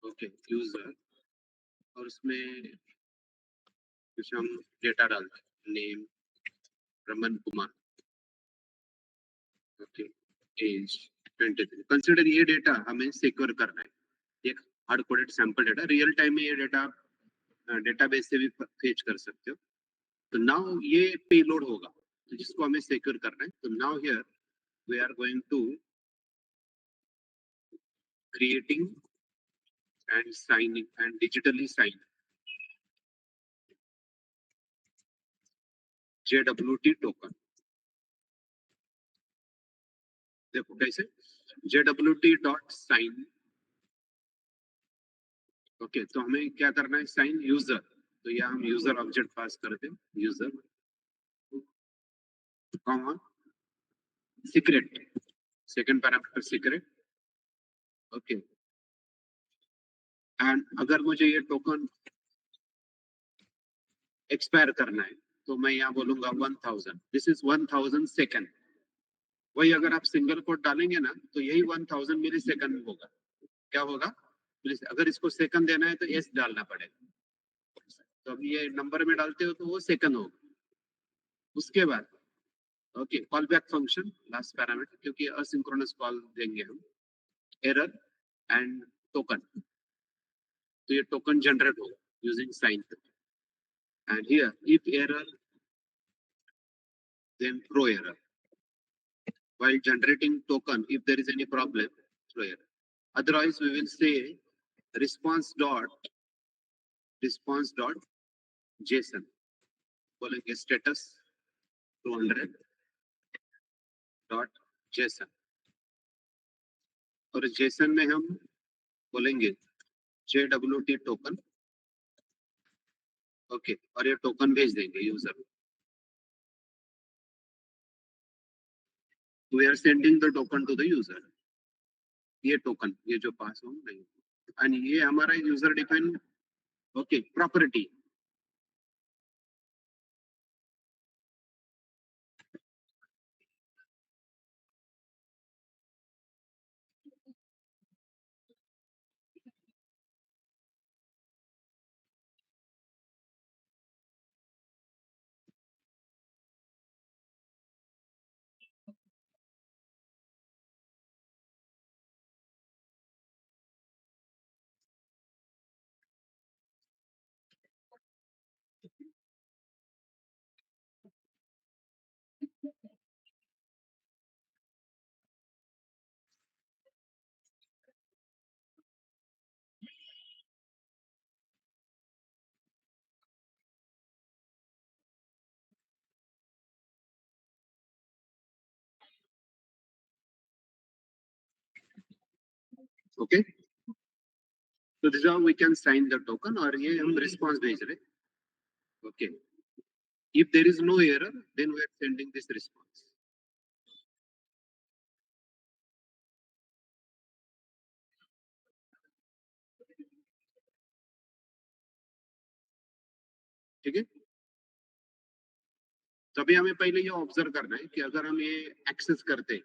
okay, user और उसमें कुछ हम डेटा डालते हैं. Name Raman Kumar. Okay, age 23. Consider ये डेटा हमें सिक्योर करना है. एक hard coded sample data real time में ये डेटा डेटाबेस से भी फेच कर सकते हो. तो नाउ ये पेलोड होगा तो जिसको हमें सिक्योर करना है. तो now here we are going to creating and signing and digitally sign JWT token. देखो कैसे JWT.sign. ओके, तो हमें क्या करना है? Sign user. तो यहाँ हम यूजर ऑब्जेक्ट पास करते हैं. User comma secret, second parameter secret. Okay, and अगर मुझे ये टोकन एक्सपायर करना है तो मैं यहाँ बोलूंगा 1000. This is 1000 second. वही अगर आप सिंगल कोट डालेंगे ना तो यही 1000 मिली सेकंड होगा. क्या होगा? अगर इसको सेकंड देना है तो एस डालना पड़ेगा. तो अब ये नंबर में डालते हो तो वो सेकंड होगा. उसके बाद okay, call back function last parameter, क्योंकि असिंक्रोनस कॉल देंगे हम. Error and token. तो ये टोकन जनरेट होगा using sign. And here if error then throw error. While generating token, if there is any problem, throw error. Otherwise, we will say response dot JSON. बोलेंगे status 200 dot JSON. और JSON में हम बोलेंगे JWT token. Okay, और ये token भेज देंगे user. We are sending the token to the user. ये टोकन, ये जो पास हो नहीं, and ये हमारा user define okay property. Okay, so this is how we can sign the token. और ये हम response भेज रहे. Okay, if there is no error, then we are sending this response. ठीक है, तभी हमें पहले ये ऑब्जर्व करना है कि अगर हम ये एक्सेस करते हैं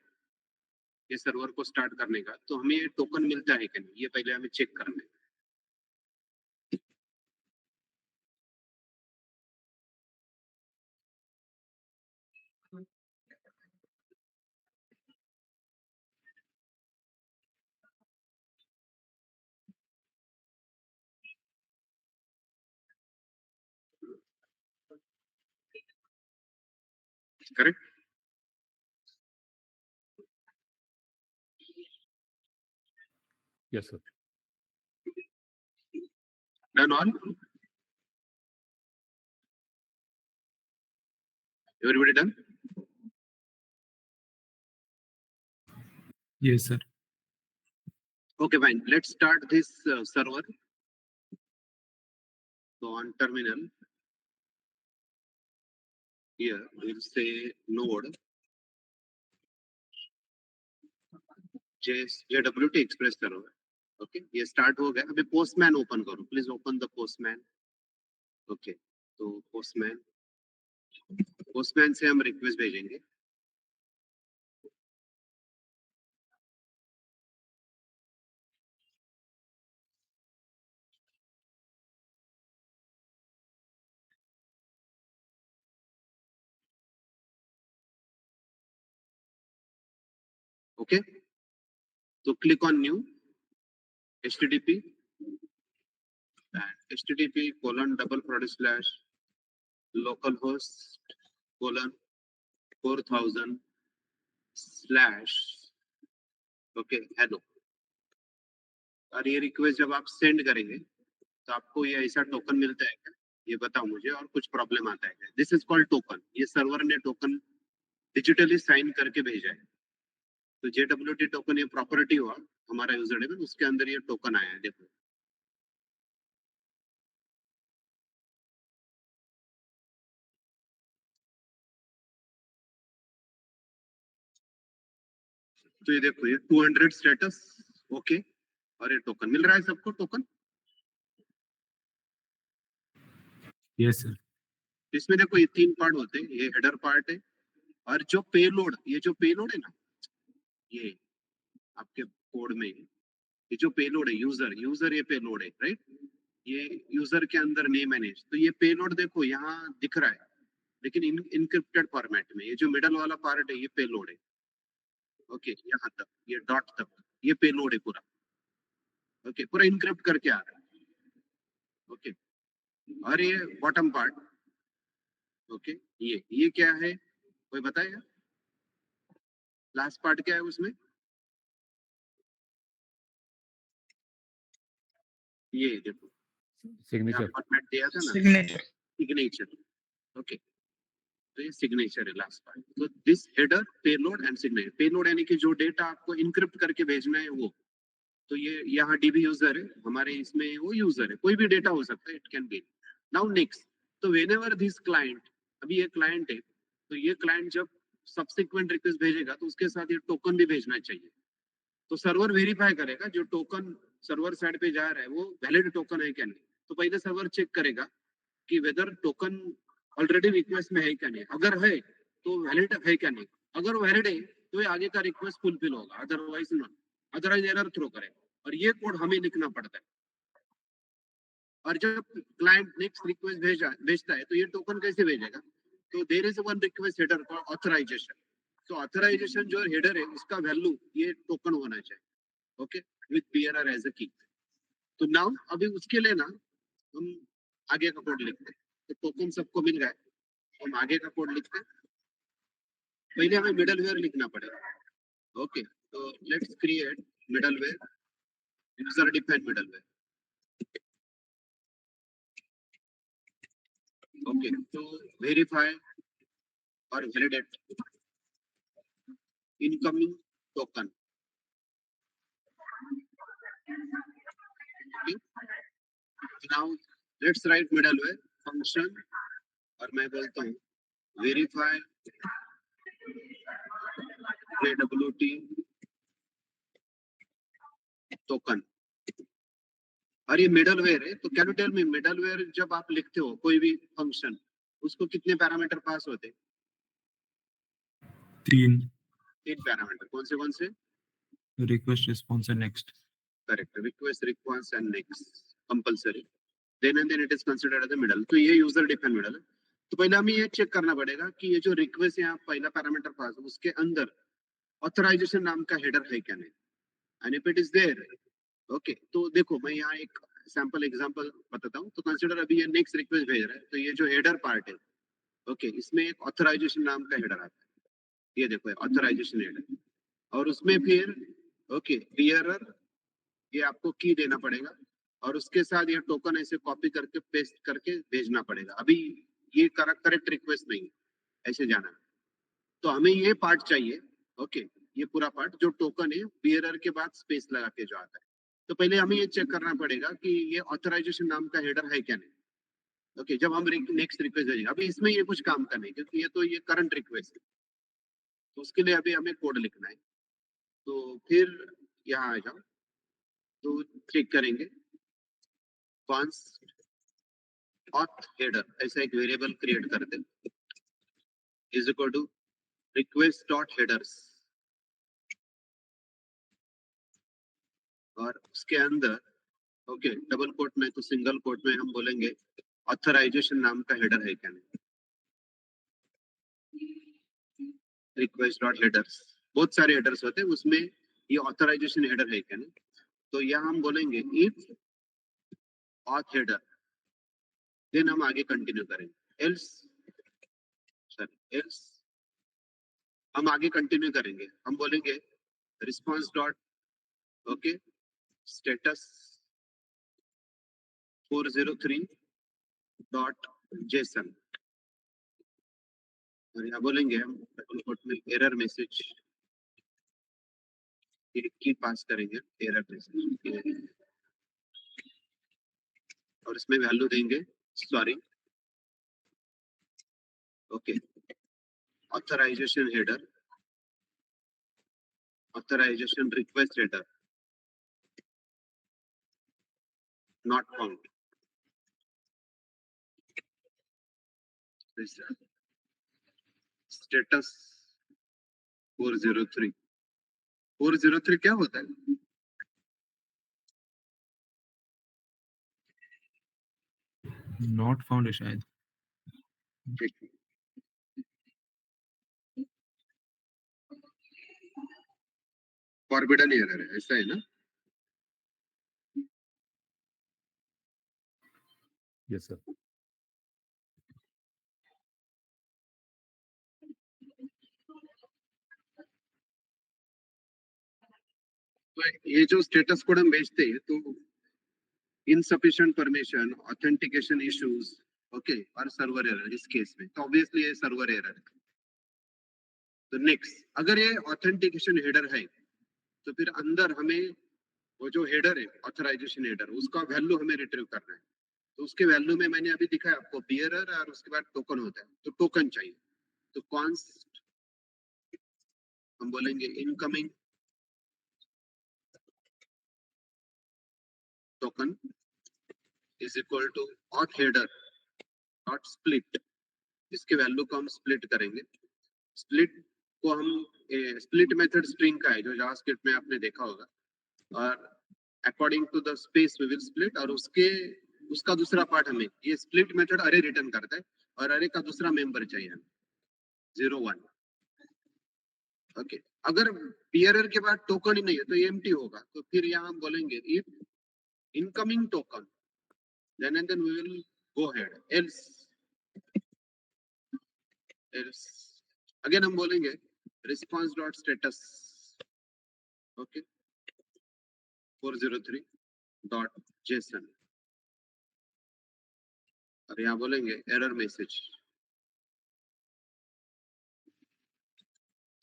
ये सर्वर को स्टार्ट करने का, तो हमें ये टोकन मिलता है कि नहीं, ये पहले हमें चेक करना है. Correct. Yes, sir. Done all? Everybody done? Yes, sir. Okay, fine. Let's start this server. So on terminal, here we'll say node JWT Express server. Okay, ये start हो गया. अभी postman open करो. Please open the postman. Okay, तो postman से हम request भेजेंगे. Okay, so click on new HTTP and http://localhost:4000/ okay hello. और ये रिक्वेस्ट जब आप सेंड करेंगे तो आपको ये ऐसा टोकन मिलता है क्या, ये बताओ मुझे, और कुछ प्रॉब्लम आता है क्या. This is called token. ये सर्वर ने टोकन डिजिटली साइन करके भेजा है. तो JWT टोकन ये प्रॉपर्टी हुआ हमारा यूजर नेम, उसके अंदर ये टोकन आया है. देखो तो ये देखो ये 200 स्टेटस ओके, और ये टोकन मिल रहा है सबको टोकन. Yes, sir. इसमें देखो ये 3 पार्ट होते हैं. ये हेडर पार्ट है, और जो पेलोड, ये जो पेलोड है ना, ये आपके कोड में ये जो पेलोड है, यूजर ये पेलोड है, राइट. ये यूजर के अंदर नेम मैनेज. तो ये पेलोड देखो यहाँ दिख रहा है, लेकिन इनक्रिप्टेड फॉर्मेट में. ये जो मिडल वाला पार्ट है ये पेलोड है. ओके, यहाँ तक ये डॉट तक ये पेलोड है पूरा. ओके, पूरा इनक्रिप्ट करके आ रहा है. ओके, और ये बॉटम पार्ट. ओके, ये क्या है, कोई बताएगा लास्ट पार्ट क्या है उसमें? ये देखो, Signature. फॉर्मेट दिया था ना, सिग्नेचर सिग्नेचर। ओके, तो ये सिग्नेचर है लास्ट पार्ट। तो this header, payload and signature. Payload यानी कि जो डेटा आपको इनक्रिप्ट करके भेजना है वो, तो ये यहाँ डीबी यूजर है, हमारे इसमें वो यूजर है, कोई भी डेटा हो सकता है, it can be. Now next, तो वेनेवर दिस क्लाइंट, अभी ये क्लाइंट है, तो ये क्लाइंट जब सब्सिक्वेंट रिक्वेस्ट भेजेगा तो उसके साथ ये टोकन भी भेजना चाहिए। तो सर्वर वेरीफाई करेगा जो टोकन सर्वर साइड पे जा रहा है वो वैलिड टोकन है क्या नहीं। तो पहले सर्वर चेक करेगा कि वेदर टोकन ऑलरेडी रिक्वेस्ट में है क्या नहीं, अगर है तो वैलिड है क्या नहीं। अगर वैलिड है तो ये आगे का रिक्वेस्ट फुलफिल होगा, otherwise not, otherwise error throw करेगा। और ये कोड हमें लिखना पड़ता है। और जब क्लाइंट नेक्स्ट रिक्वेस्ट भेजता है तो ये टोकन कैसे भेजेगा? तो there is one request header for authorization. तो ऑथराइजेशन जो हेडर है उसका वैल्यू ये टोकन होना चाहिए, okay, with bearer as a key. तो नाउ अभी उसके लिए ना हम आगे का कोड लिखते हैं। तो टोकन सबको मिल गया, हम आगे का कोड लिखते हैं। पहले हमें मिडलवेयर लिखना पड़ेगा, ओके। तो let's create middleware, user defined middleware, okay. तो वेरीफाई और validate incoming token, okay. Now let's write middleware function, और मैं बोलता हूँ वेरीफाई AWT टोकन। और ये मिडलवेयर है, तो can you tell me middleware जब आप लिखते हो कोई भी फंक्शन, उसको कितने पैरामीटर पास होते हैं? 3 तीन पैरामीटर, कौन से? request response and next. Correct, request, response and next compulsory, then and then it is considered as a middle. तो ये यूजर डिफाइंड मिडल है। तो पहले हमें ये चेक करना पड़ेगा कि ये जो रिक्वेस्ट है, यहाँ पहला पैरामीटर पास है, उसके अंदर ऑथराइजेशन नाम का हेडर है क्या नहीं। And if it is there, okay, तो देखो मैं यहाँ एक सैंपल एग्जांपल बताता हूँ। तो कंसीडर अभी ये नेक्स्ट रिक्वेस्ट भेज रहा है, तो ये जो हेडर पार्ट है, ओके, इसमें एक ऑथराइजेशन नाम का हेडर आता है, ये देखो ऑथराइजेशन हेडर। और उसमें फिर ओके बीयरर, ये आपको की देना पड़ेगा, और उसके साथ ये टोकन ऐसे कॉपी करके पेस्ट करके भेजना पड़ेगा। अभी ये करेक्ट रिक्वेस्ट नहीं है, ऐसे जाना है। तो हमें ये पार्ट चाहिए, ओके, ये पूरा पार्ट जो टोकन है बीयरर के बाद स्पेस लगा के जो आता है। तो पहले हमें ये चेक करना पड़ेगा कि ये ऑथराइजेशन नाम का हेडर है क्या नहीं, ओके। जब हम नेक्स्ट रिक्वेस्ट भेजेंगे, अभी इसमें ये कुछ काम का नहीं, क्योंकि ये तो ये करंट रिक्वेस्ट है। तो उसके लिए अभी हमें कोड लिखना है। तो फिर यहाँ आ जाओ, तो क्लिक करेंगे वंस ऑथ हेडर, ऐसा एक वेरिएबल क्रिएट कर दे, is equal to request dot headers, और उसके अंदर ओके डबल कोट में तो सिंगल कोट में हम बोलेंगे ऑथराइजेशन नाम का हेडर है क्या नहीं, रिक्वेस्ट डॉट हेडर्स। बहुत सारे हेडर्स होते हैं, उसमें ये ऑथराइजेशन हेडर है क्या नहीं। तो यहाँ हम बोलेंगे इफ ऑथ हेडर, देन हम आगे कंटिन्यू करेंगे, एल्स सॉरी एल्स हम आगे कंटिन्यू करेंगे, हम बोलेंगे response dot okay status 403 dot JSON, और यहाँ बोलेंगे हम डबल कोट में एरर मैसेज की पास करेंगे, एरर मैसेज, और इसमें वैल्यू देंगे sorry, okay, authorization header, authorization request header not found, status 403। 403 क्या होता है? Not found है शायद. फॉरबिडन एरर है, ऐसा है ना? Yes, sir. ये जो स्टेटस कोड हम भेजते हैं तो insufficient permission, authentication issues, okay, और सर्वर एरर इस केस में, तो ऑब्वियसली ये सर्वर एरर है। तो नेक्स्ट, अगर ये ऑथेंटिकेशन हेडर है तो फिर अंदर हमें वो जो हेडर है ऑथराइजेशन हेडर, उसका वैल्यू हमें रिट्रीव करना है। तो उसके वैल्यू में मैंने अभी दिखाया आपको बियरर और उसके बाद टोकन होता है, तो टोकन चाहिए। तो कॉन्स्ट हम बोलेंगे incoming token is equal to auth header dot split. इसके वैल्यू को हम स्प्लिट करेंगे। स्प्लिट को हम स्प्लिट मेथड स्ट्रिंग का है जो जावास्क्रिप्ट में आपने देखा होगा, और according to the space we will split, और उसका दूसरा पार्ट हमें ये स्प्लिट मेथड अरे रिटर्न करता है, और अरे का दूसरा मेंबर चाहिए हमें 0 1। ओके, अगर बियरर के बाद टोकन ही नहीं है तो ये एम्प्टी होगा। तो फिर यहाँ हम बोलेंगे if incoming token then and then we will go ahead, else again हम बोलेंगे response dot status, okay, 403 dot json, और यहाँ बोलेंगे error message,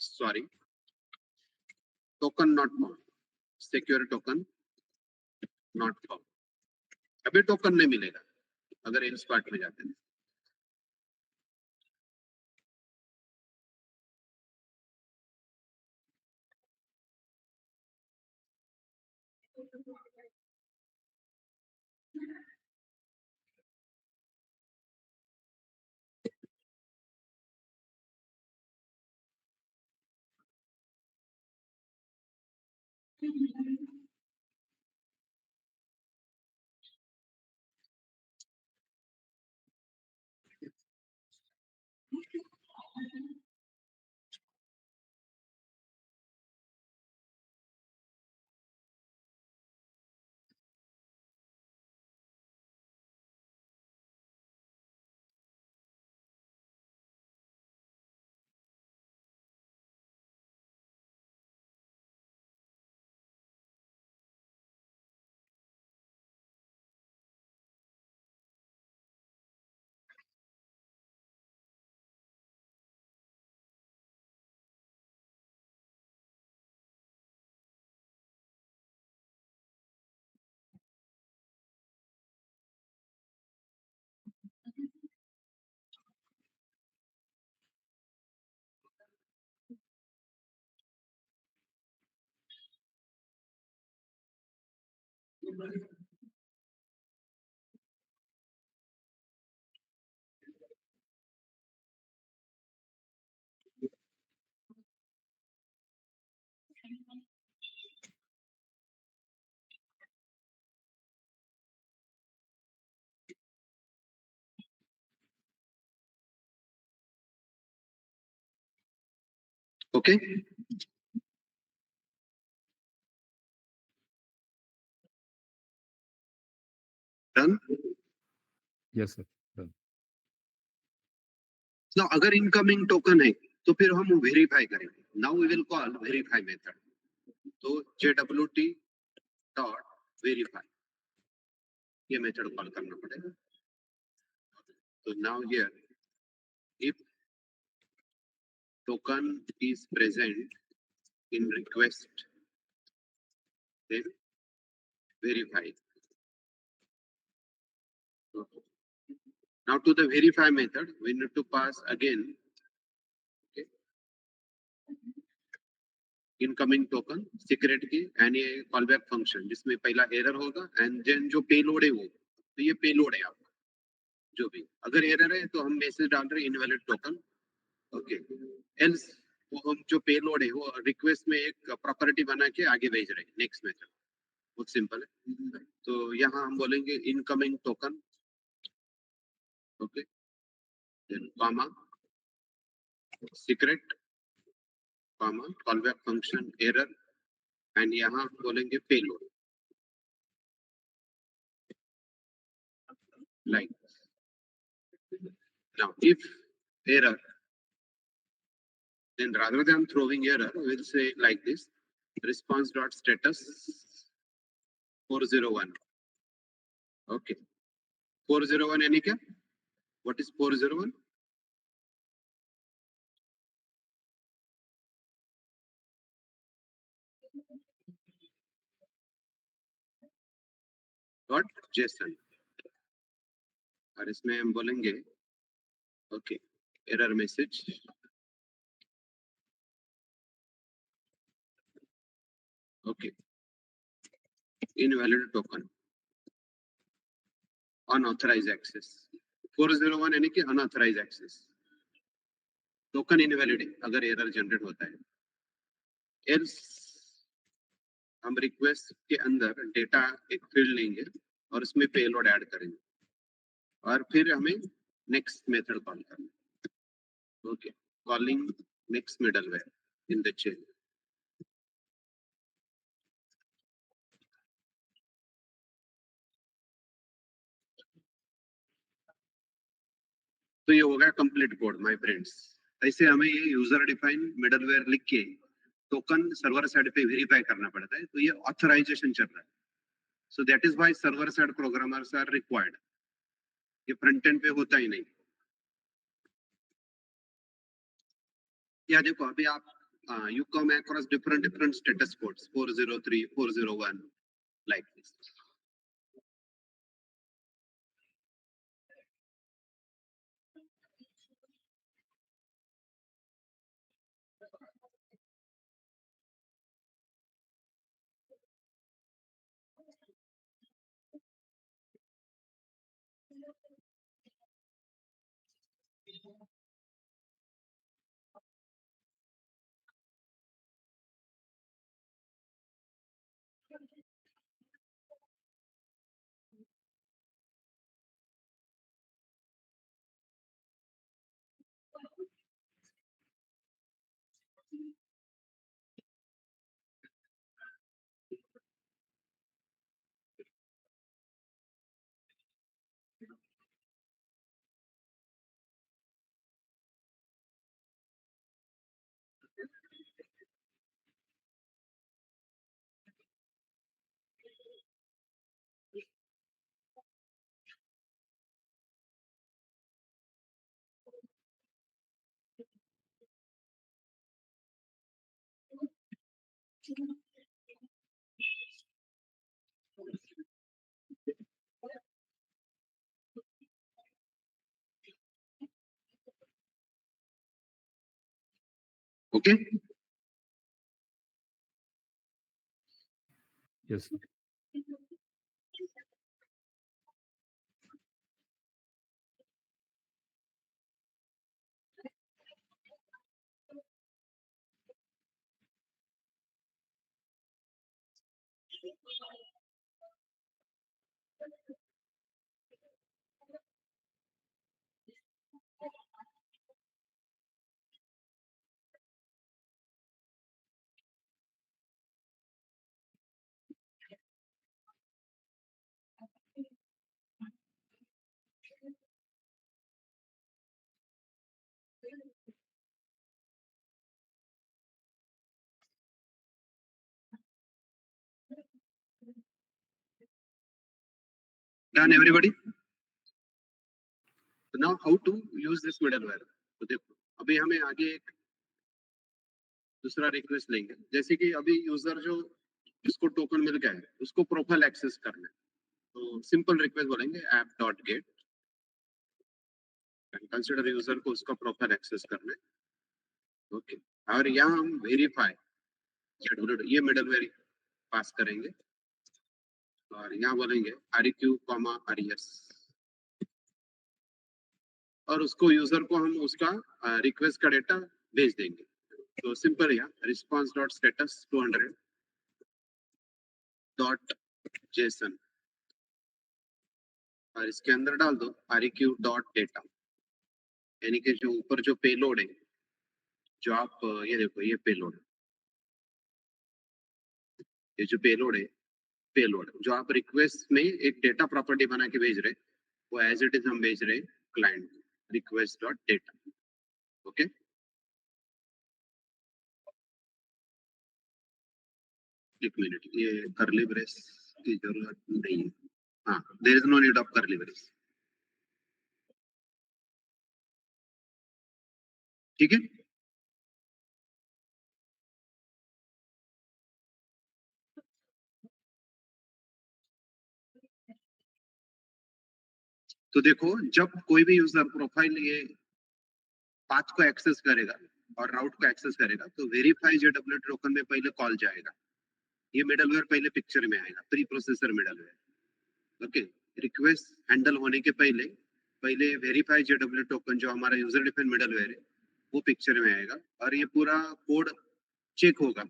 sorry, token not found, secure token not found। अभी टोकन नहीं मिलेगा अगर else part में जाते हैं। Okay, done. Yes, sir. Done. तो अगर इनकमिंग टोकन है तो फिर हम वेरीफाई करेंगे। Now we will call verify method. तो jwt डॉट वेरीफाई ये मेथड कॉल करना पड़ेगा। तो now here if token is present in request, then verify। Now to the verify method, we need to pass again, okay, incoming token secret की and ये callback function जिसमें पहला error होगा and then जो payload है वो, तो ये payload है आपका जो भी। अगर error है तो हम मैसेज डाल रहे हैं invalid token, okay, else वो हम जो payload है वो request में एक property बना के आगे भेज रहे हैं next method। बहुत सिंपल है। तो यहाँ हम बोलेंगे incoming token, okay, then comma secret comma callback function error and यहाँ हम बोलेंगे payload like now if error, then rather than throwing error we'll say like this, response dot status 401. Okay, 401 यानी क्या? What is 401? Dot JSON. और इसमें हम बोलेंगे okay error message okay invalid token unauthorized access 401 यानी कि अनऑथराइज्ड एक्सेस टोकन इनवैलिड अगर error generate होता है एल्स हम रिक्वेस्ट के अंदर डेटा एक फील्ड लेंगे और उसमें पेलोड ऐड करेंगे और फिर हमें नेक्स्ट मेथड कॉल करना okay calling next middleware in the chain तो ये हो गया कंप्लीट कोड माय फ्रेंड्स ऐसे हमें ये यूजर डिफाइन मिडलवेयर लिख के टोकन सर्वर साइड पे वेरीफाई करना पड़ता है तो ये ऑथराइजेशन चल रहा है so that is why server side programmers are required ये फ्रंट एंड पे होता ही नहीं या देखो अभी आप you come across different status codes 403 401 like this okay Yes, sir. Done everybody now how to use this middleware तो देखो अभी हमें आगे एक दूसरा रिक्वेस्ट लेंगे जैसे कि अभी यूजर जो जिसको टोकन मिल गया है उसको प्रोफाइल एक्सेस करना है तो सिंपल रिक्वेस्ट बोलेंगे app dot gate consider user को उसका प्रोफाइल एक्सेस करना है ओके और यहाँ हम वेरीफाई ये मिडलवेयर पास करेंगे और यहाँ बोलेंगे RQ, RES और उसको यूजर को हम उसका रिक्वेस्ट का डेटा भेज देंगे तो सिंपल यहाँ response dot status 200 dot JSON और इसके अंदर डाल दो RQ डॉट डेटा यानी कि जो ऊपर जो पेलोड है जो आप ये देखो ये पेलोड ये जो पेलोड जो आप रिक्वेस्ट में एक डेटा प्रॉपर्टी बना के भेज रहे वो एज इट इज हम भेज रहे client request dot data okay एक मिनट, ये करली ब्रेस की जरूरत नहीं है। हाँ, there is no need of curly brace. ठीक है, तो देखो जब कोई भी यूजर प्रोफाइल ये पाथ को एक्सेस करेगा और राउट को एक्सेस करेगा तो वेरीफाई जेडब्ल्यू टोकन में पहले कॉल जाएगा। ये मिडलवेयर पहले पिक्चर में आएगा, pre processor middleware. Okay, request handle होने के पहले पहले वेरीफाई जेडब्ल्यू टोकन जो हमारा यूजर डिफाइंड मिडलवेयर है वो पिक्चर में आएगा और ये पूरा कोड चेक होगा।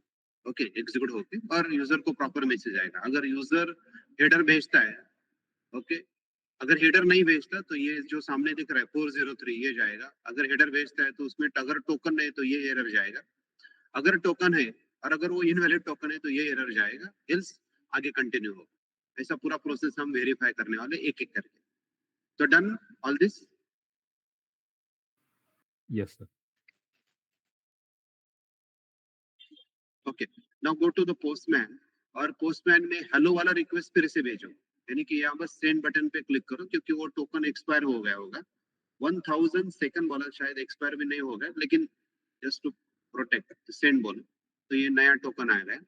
ओके, एग्जीक्यूट होके और यूजर को प्रॉपर मैसेज आएगा। अगर यूजर हेडर भेजता है, ओके, अगर हेडर नहीं भेजता तो ये जो सामने दिख रहा है 403 ये जाएगा। अगर हेडर भेजता है तो उसमें अगर टोकन है तो ये एरर जाएगा। अगर टोकन है और अगर वो इनवैलिड टोकन है तो ये एरर जाएगा, एल्स आगे कंटिन्यू होगा। ऐसा पूरा प्रोसेस हम वेरीफाई करने वाले एक एक करके। तो done all this. Yes, sir. Okay, now go to the postman. और पोस्टमैन में हेलो वाला रिक्वेस्ट फिर से भेजो, यानी कि यहाँ बस सेंड बटन पे क्लिक करो क्योंकि वो टोकन एक्सपायर हो गया होगा। 1000 सेकंड वाला शायद एक्सपायर भी नहीं होगा, लेकिन जस्ट टू प्रोटेक्ट सेंड बोलो तो ये नया टोकन आ गया।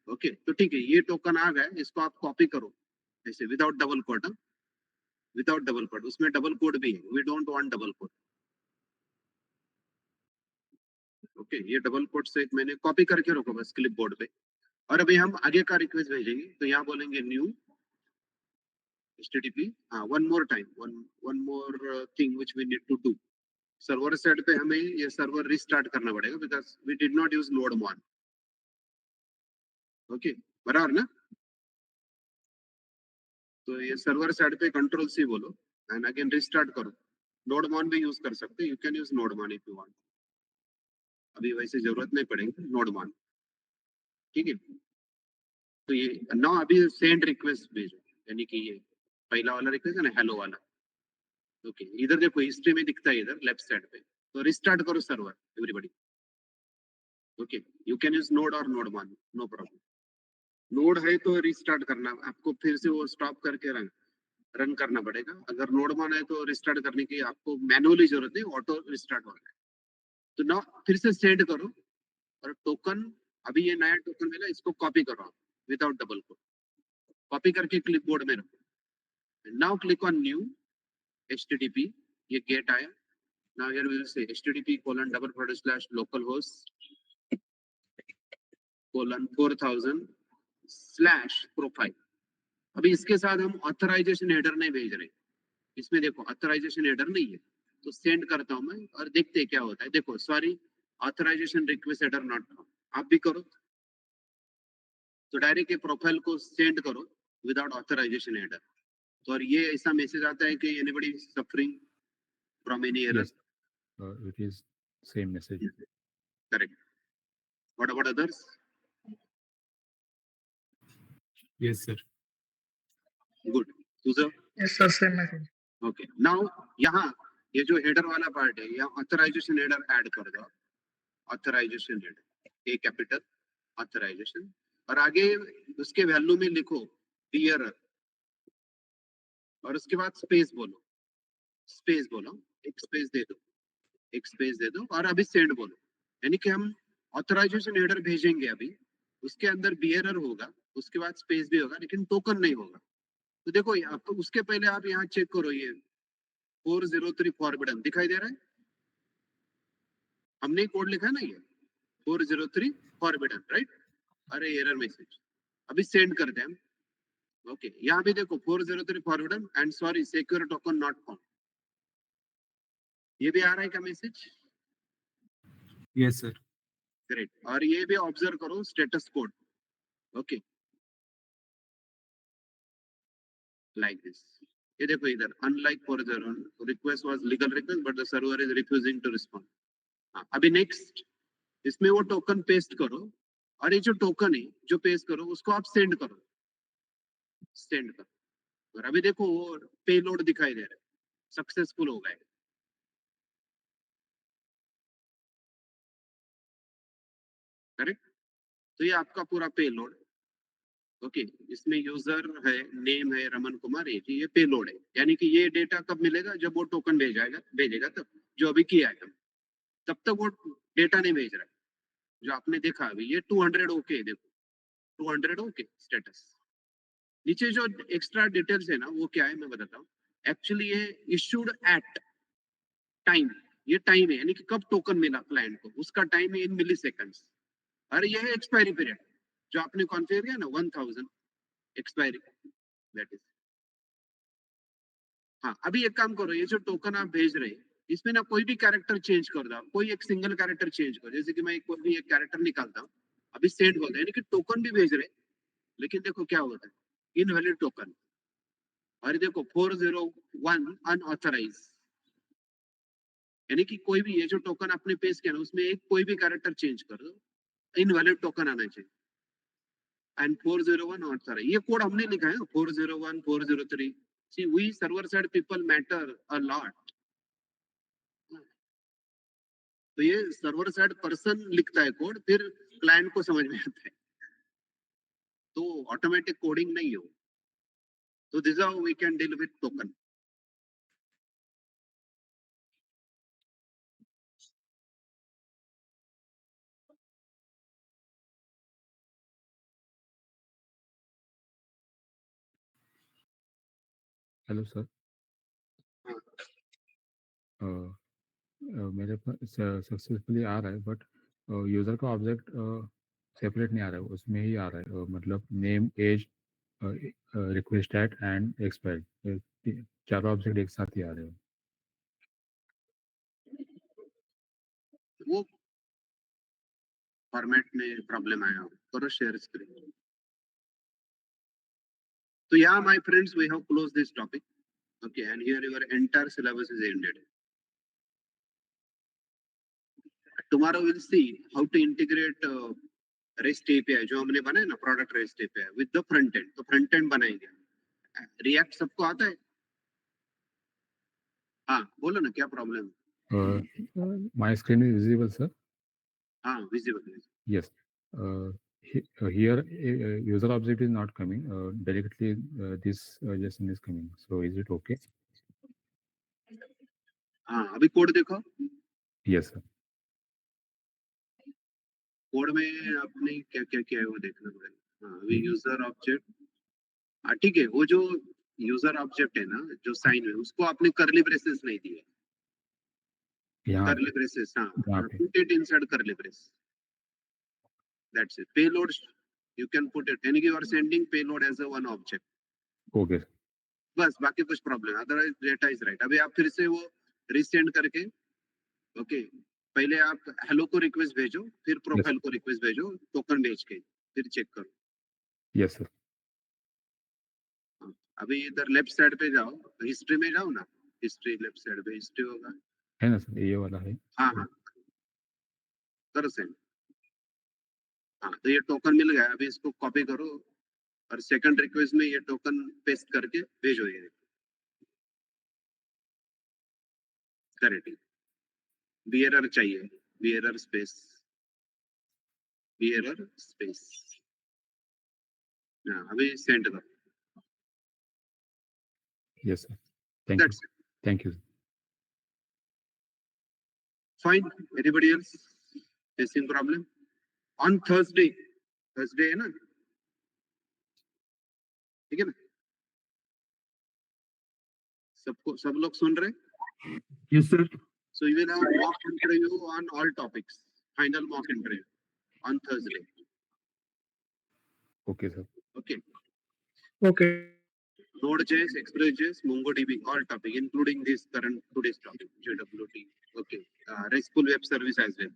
ओके, तो ठीक है, ये टोकन आ गया, इसको आप कॉपी करो ऐसे without double code. Without double code, उसमें डबल कोड भी है, we don't want double code. Okay, ये डबल कोड से मैंने कॉपी करके रखो बस क्लिप बोर्ड पे। और अभी हम आगे का रिक्वेस्ट भेजेंगे तो यहाँ बोलेंगे न्यू http। हाँ, one more time, one more thing which we need to do. Server side पे हमें ये सर्वर रिस्टार्ट करना पड़ेगा because we did not use nodemon. Okay, बराबर ना? तो ये सर्वर साइड पे कंट्रोल सी बोलो एंड अगेन रिस्टार्ट करो। लोड मॉन भी यूज कर सकते, you can use nodemon if you want. अभी वैसे जरूरत नहीं पड़ेगी नोड मॉन। ठीक है, तो ये ना अभी सेंड रिक्वेस्ट भेजो, यानी कि ये पहला वाला रिक्वेस्ट है ना, हेलो वाला। ओके, इधर देखो हिस्ट्री में दिखता है इधर लेफ्ट साइड पे। तो रिस्टार्ट करो server everybody. Okay, you can use node और node one, no problem. Node है तो रिस्टार्ट करना आपको, फिर से वो स्टॉप करके रन रन करना पड़ेगा। अगर नोड वन है तो रिस्टार्ट करने की आपको मैनुअली जरूरत नहीं, ऑटो रिस्टार्ट होगा। तो ना फिर से सेंड करो और टोकन, अभी ये नया टोकन मिला, इसको कॉपी करो विदाउट डबल कोड। कॉपी करके क्लिपबोर्ड में रखो। Now click on new http, ये गेट आया। now here we will say http://localhost:4000/profile। अभी इसके साथ हम ऑथराइजेशन हेडर नहीं भेज रहे, इसमें देखो ऑथराइजेशन हेडर नहीं है। तो सेंड करता हूं मैं और देखते हैं क्या होता है। देखो sorry, authorization request header not found. आप भी करो तो डायरेक्ट ये प्रोफाइल को सेंड करो विदाउट ऑथराइजेशन हेडर। तो और ये ऐसा मैसेज आता है कि anybody suffering from any error. Yes, it is same message. Correct. What about others? Yes, sir. Good. तुझं? Yes, sir, same message. Okay, now यहाँ ये जो हेडर वाला पार्ट है, यहाँ ऑथराइजेशन हेडर ऐड कर दो। ऑथराइजेशन हेडर ए कैपिटल ऑथराइजेशन, और आगे उसके वैल्यू में लिखो बियरर और उसके बाद स्पेस बोलो। स्पेस बोलो, एक स्पेस दे दो, एक स्पेस दे दो और अभी सेंड बोलो। यानी कि हम ऑथराइजेशन हेडर भेजेंगे अभी, उसके अंदर बियरर होगा, उसके बाद स्पेस भी होगा, लेकिन टोकन नहीं होगा। तो देखो आपको उसके पहले आप यहाँ चेक करो, ये 403 फॉरबिडन दिखाई दे रहा है। हमने कोड लिखा है ना, ये 403 फॉरबिडन, राइट? अरे एरर मैसेज, अभी सेंड करते हैं हम। ओके, यहाँ भी देखो 403 forbidden and sorry secure token not found. ये भी आ रहा है क्या मैसेज? Yes, sir. ग्रेट। और ये भी ऑब्जर्व करो status code. Okay, like this. ये देखो इधर unlike 401 request was legal request but the server is refusing to respond. अभी नेक्स्ट इसमें वो टोकन पेस्ट करो और ये जो टोकन है जो पेस्ट करो उसको आप सेंड करो। सेंड करो और अभी देखो वो पेलोड दिखाई दे रहा है, सक्सेसफुल हो गया। करेक्ट, तो ये आपका पूरा पेलोड ओके इसमें यूजर है, नेम है रमन कुमार, ये पेलोड है, यानी कि ये डेटा कब मिलेगा, जब वो टोकन भेजेगा तब, जो अभी किया है तब तक वो डेटा नहीं भेज रहा है। जो आपने देखा अभी ये 200 ओके, देखो 200 ओके स्टेटस। नीचे जो एक्स्ट्रा डिटेल्स है ना वो क्या है मैं बताता हूँ। एक्चुअली ये इशूड एट टाइम, ये टाइम है, यानी कि कब टोकन मिला क्लाइंट को, उसका टाइम है इन मिली सेकेंड्स। और ये है एक्सपायरी पीरियड, जो आपने कॉन्फ़िगर किया ना 1000 एक्सपायरी, दैट इज। हाँ अभी एक काम करो, ये जो टोकन आप भेज रहे हैं इसमें ना कोई भी कैरेक्टर चेंज कर दो, कोई एक सिंगल कैरेक्टर चेंज करो, जैसे कि मैं कोई भी एक कैरेक्टर निकालता हूँ, अभी सेंड बोलते हैं, यानी कि टोकन भी भेज रहे हैं, लेकिन देखो क्या होता है, इनवैलिड टोकन। और देखो 401 अनऑथराइज, यानी कि कोई भी ये जो टोकन आपने पेश किया ना उसमें एक कोई भी कैरेक्टर चेंज कर दो, इनवैलिड टोकन आना चाहिए। एंड 401 ऑथराइज, ये कोड हमने लिखा है 401 403। See we server side people matter a lot, तो ये सर्वर साइड पर्सन लिखता है कोड, फिर क्लाइंट को समझ में आता है, तो ऑटोमेटिक कोडिंग नहीं हो। तो this how we can deal with token. Hello sir. मेरे पास सक्सेसफुली आ रहा है, बट यूजर का ऑब्जेक्ट सेपरेट नहीं आ रहा है, उसमें ही आ रहा है, मतलब name, age, request at and expire, चारों ऑब्जेक्ट एक साथ ही आ रहे हैं। वो फॉर्मेट में प्रॉब्लम आया हो, करो share screen. So yeah, my friends, we have closed this topic. Okay, and here your entire syllabus is ended. Tomorrow we'll see how to integrate REST API जो हमने बनाया ना, product REST API with the front end. तो front end बनाएंगे। React सबको आता है? हाँ बोलो ना क्या प्रॉब्लम है? My screen is visible, sir. हाँ visible। Yes. Here, user object is not coming. Directly, this JSON is coming. So, is it okay? हाँ अभी कोड देखो, Yes, sir. कोड में आपने क्या क्या किया है वो देखना पड़ेगा। हाँ अभी यूजर ऑब्जेक्ट, हाँ ठीक है, वो जो यूजर ऑब्जेक्ट है ना जो साइन है उसको आपने करली ब्रेसेस नहीं दिए, यहाँ करली पे, ब्रेसेस, हाँ यहाँ पे. put it inside curly brace, that's it। payload you can put it, यानी कि you are sending payload as a one object, Okay. sir. बस बाकी कुछ problem, otherwise data is right. अभी आप फिर से वो रिसेंड करके, ओके पहले आप हेलो को रिक्वेस्ट भेजो, फिर प्रोफाइल को रिक्वेस्ट भेजो, टोकन भेज के फिर चेक करो। Yes, sir. हाँ, अभी इधर लेफ्ट साइड पे जाओ, हिस्ट्री में जाओ ना, हिस्ट्री लेफ्ट साइड पे हिस्ट्री होगा। है ना सर, ये वाला है. हाँ हाँ करो सेंड। हाँ तो ये टोकन मिल गया, अभी इसको कॉपी करो और सेकंड रिक्वेस्ट में ये टोकन पेस्ट करके भेजो, ये करेक्ट। बियरर चाहिए, बियरर स्पेस, बियरर स्पेस। हाँ अभी सेंड करो, Yes, sir. Thank you. That's it. Thank you. Fine, anybody else facing problem? On Thursday, Thursday है ना, ठीक है ना, सबको सब लोग सुन रहे? Yes, sir. So you will have mock interview on all topics, final mock interview on Thursday. Okay, sir. Okay. Okay. Node.js, Express.js, MongoDB, all topic, including this current today's topic, JWT. Okay. RESTful web service as well.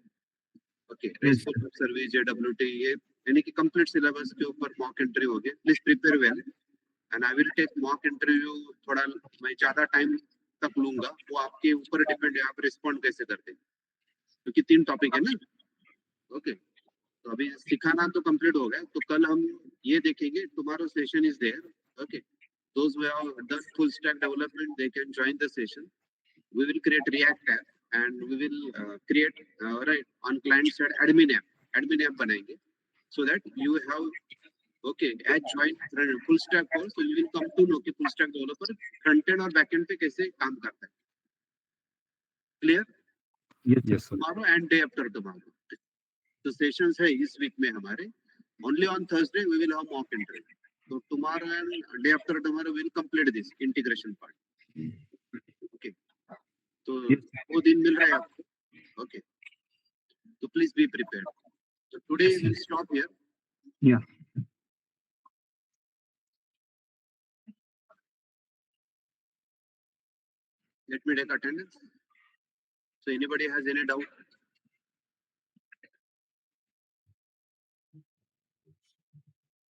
Okay. RESTful web service, JWT, ये यानी कि complete syllabus के ऊपर mock interview हो गया. Please prepare well. And I will take mock interview, थोड़ा मैं ज़्यादा टाइम तक लूंगा, वो आपके ऊपर डिपेंड है, आप रिस्पॉन्ड कैसे करते हैं, क्योंकि 3 टॉपिक है ना। ओके तो अभी सिखाना तो कंप्लीट हो गया, तो कल हम ये देखेंगे, tomorrow session is there. Okay those who have done full stack development, they can join the session. We will create React app and we will create right on client side admin app बनाएंगे, so that you have Okay, as joint full stack course, so you will come to know कि full stack developer front end और back end पे कैसे काम करता है. Clear? Yes, sir. Yes, sir. Tomorrow and day after tomorrow. तो sessions है इस week में हमारे. Only on Thursday we will have mock interview. So tomorrow and day after tomorrow we will complete this integration part. Okay. तो Yes, वो दिन मिल रहा है आपको. Okay. So please be prepared. So today Yes, sir. we'll stop here. Yeah. Let me take attendance. So anybody has any doubt?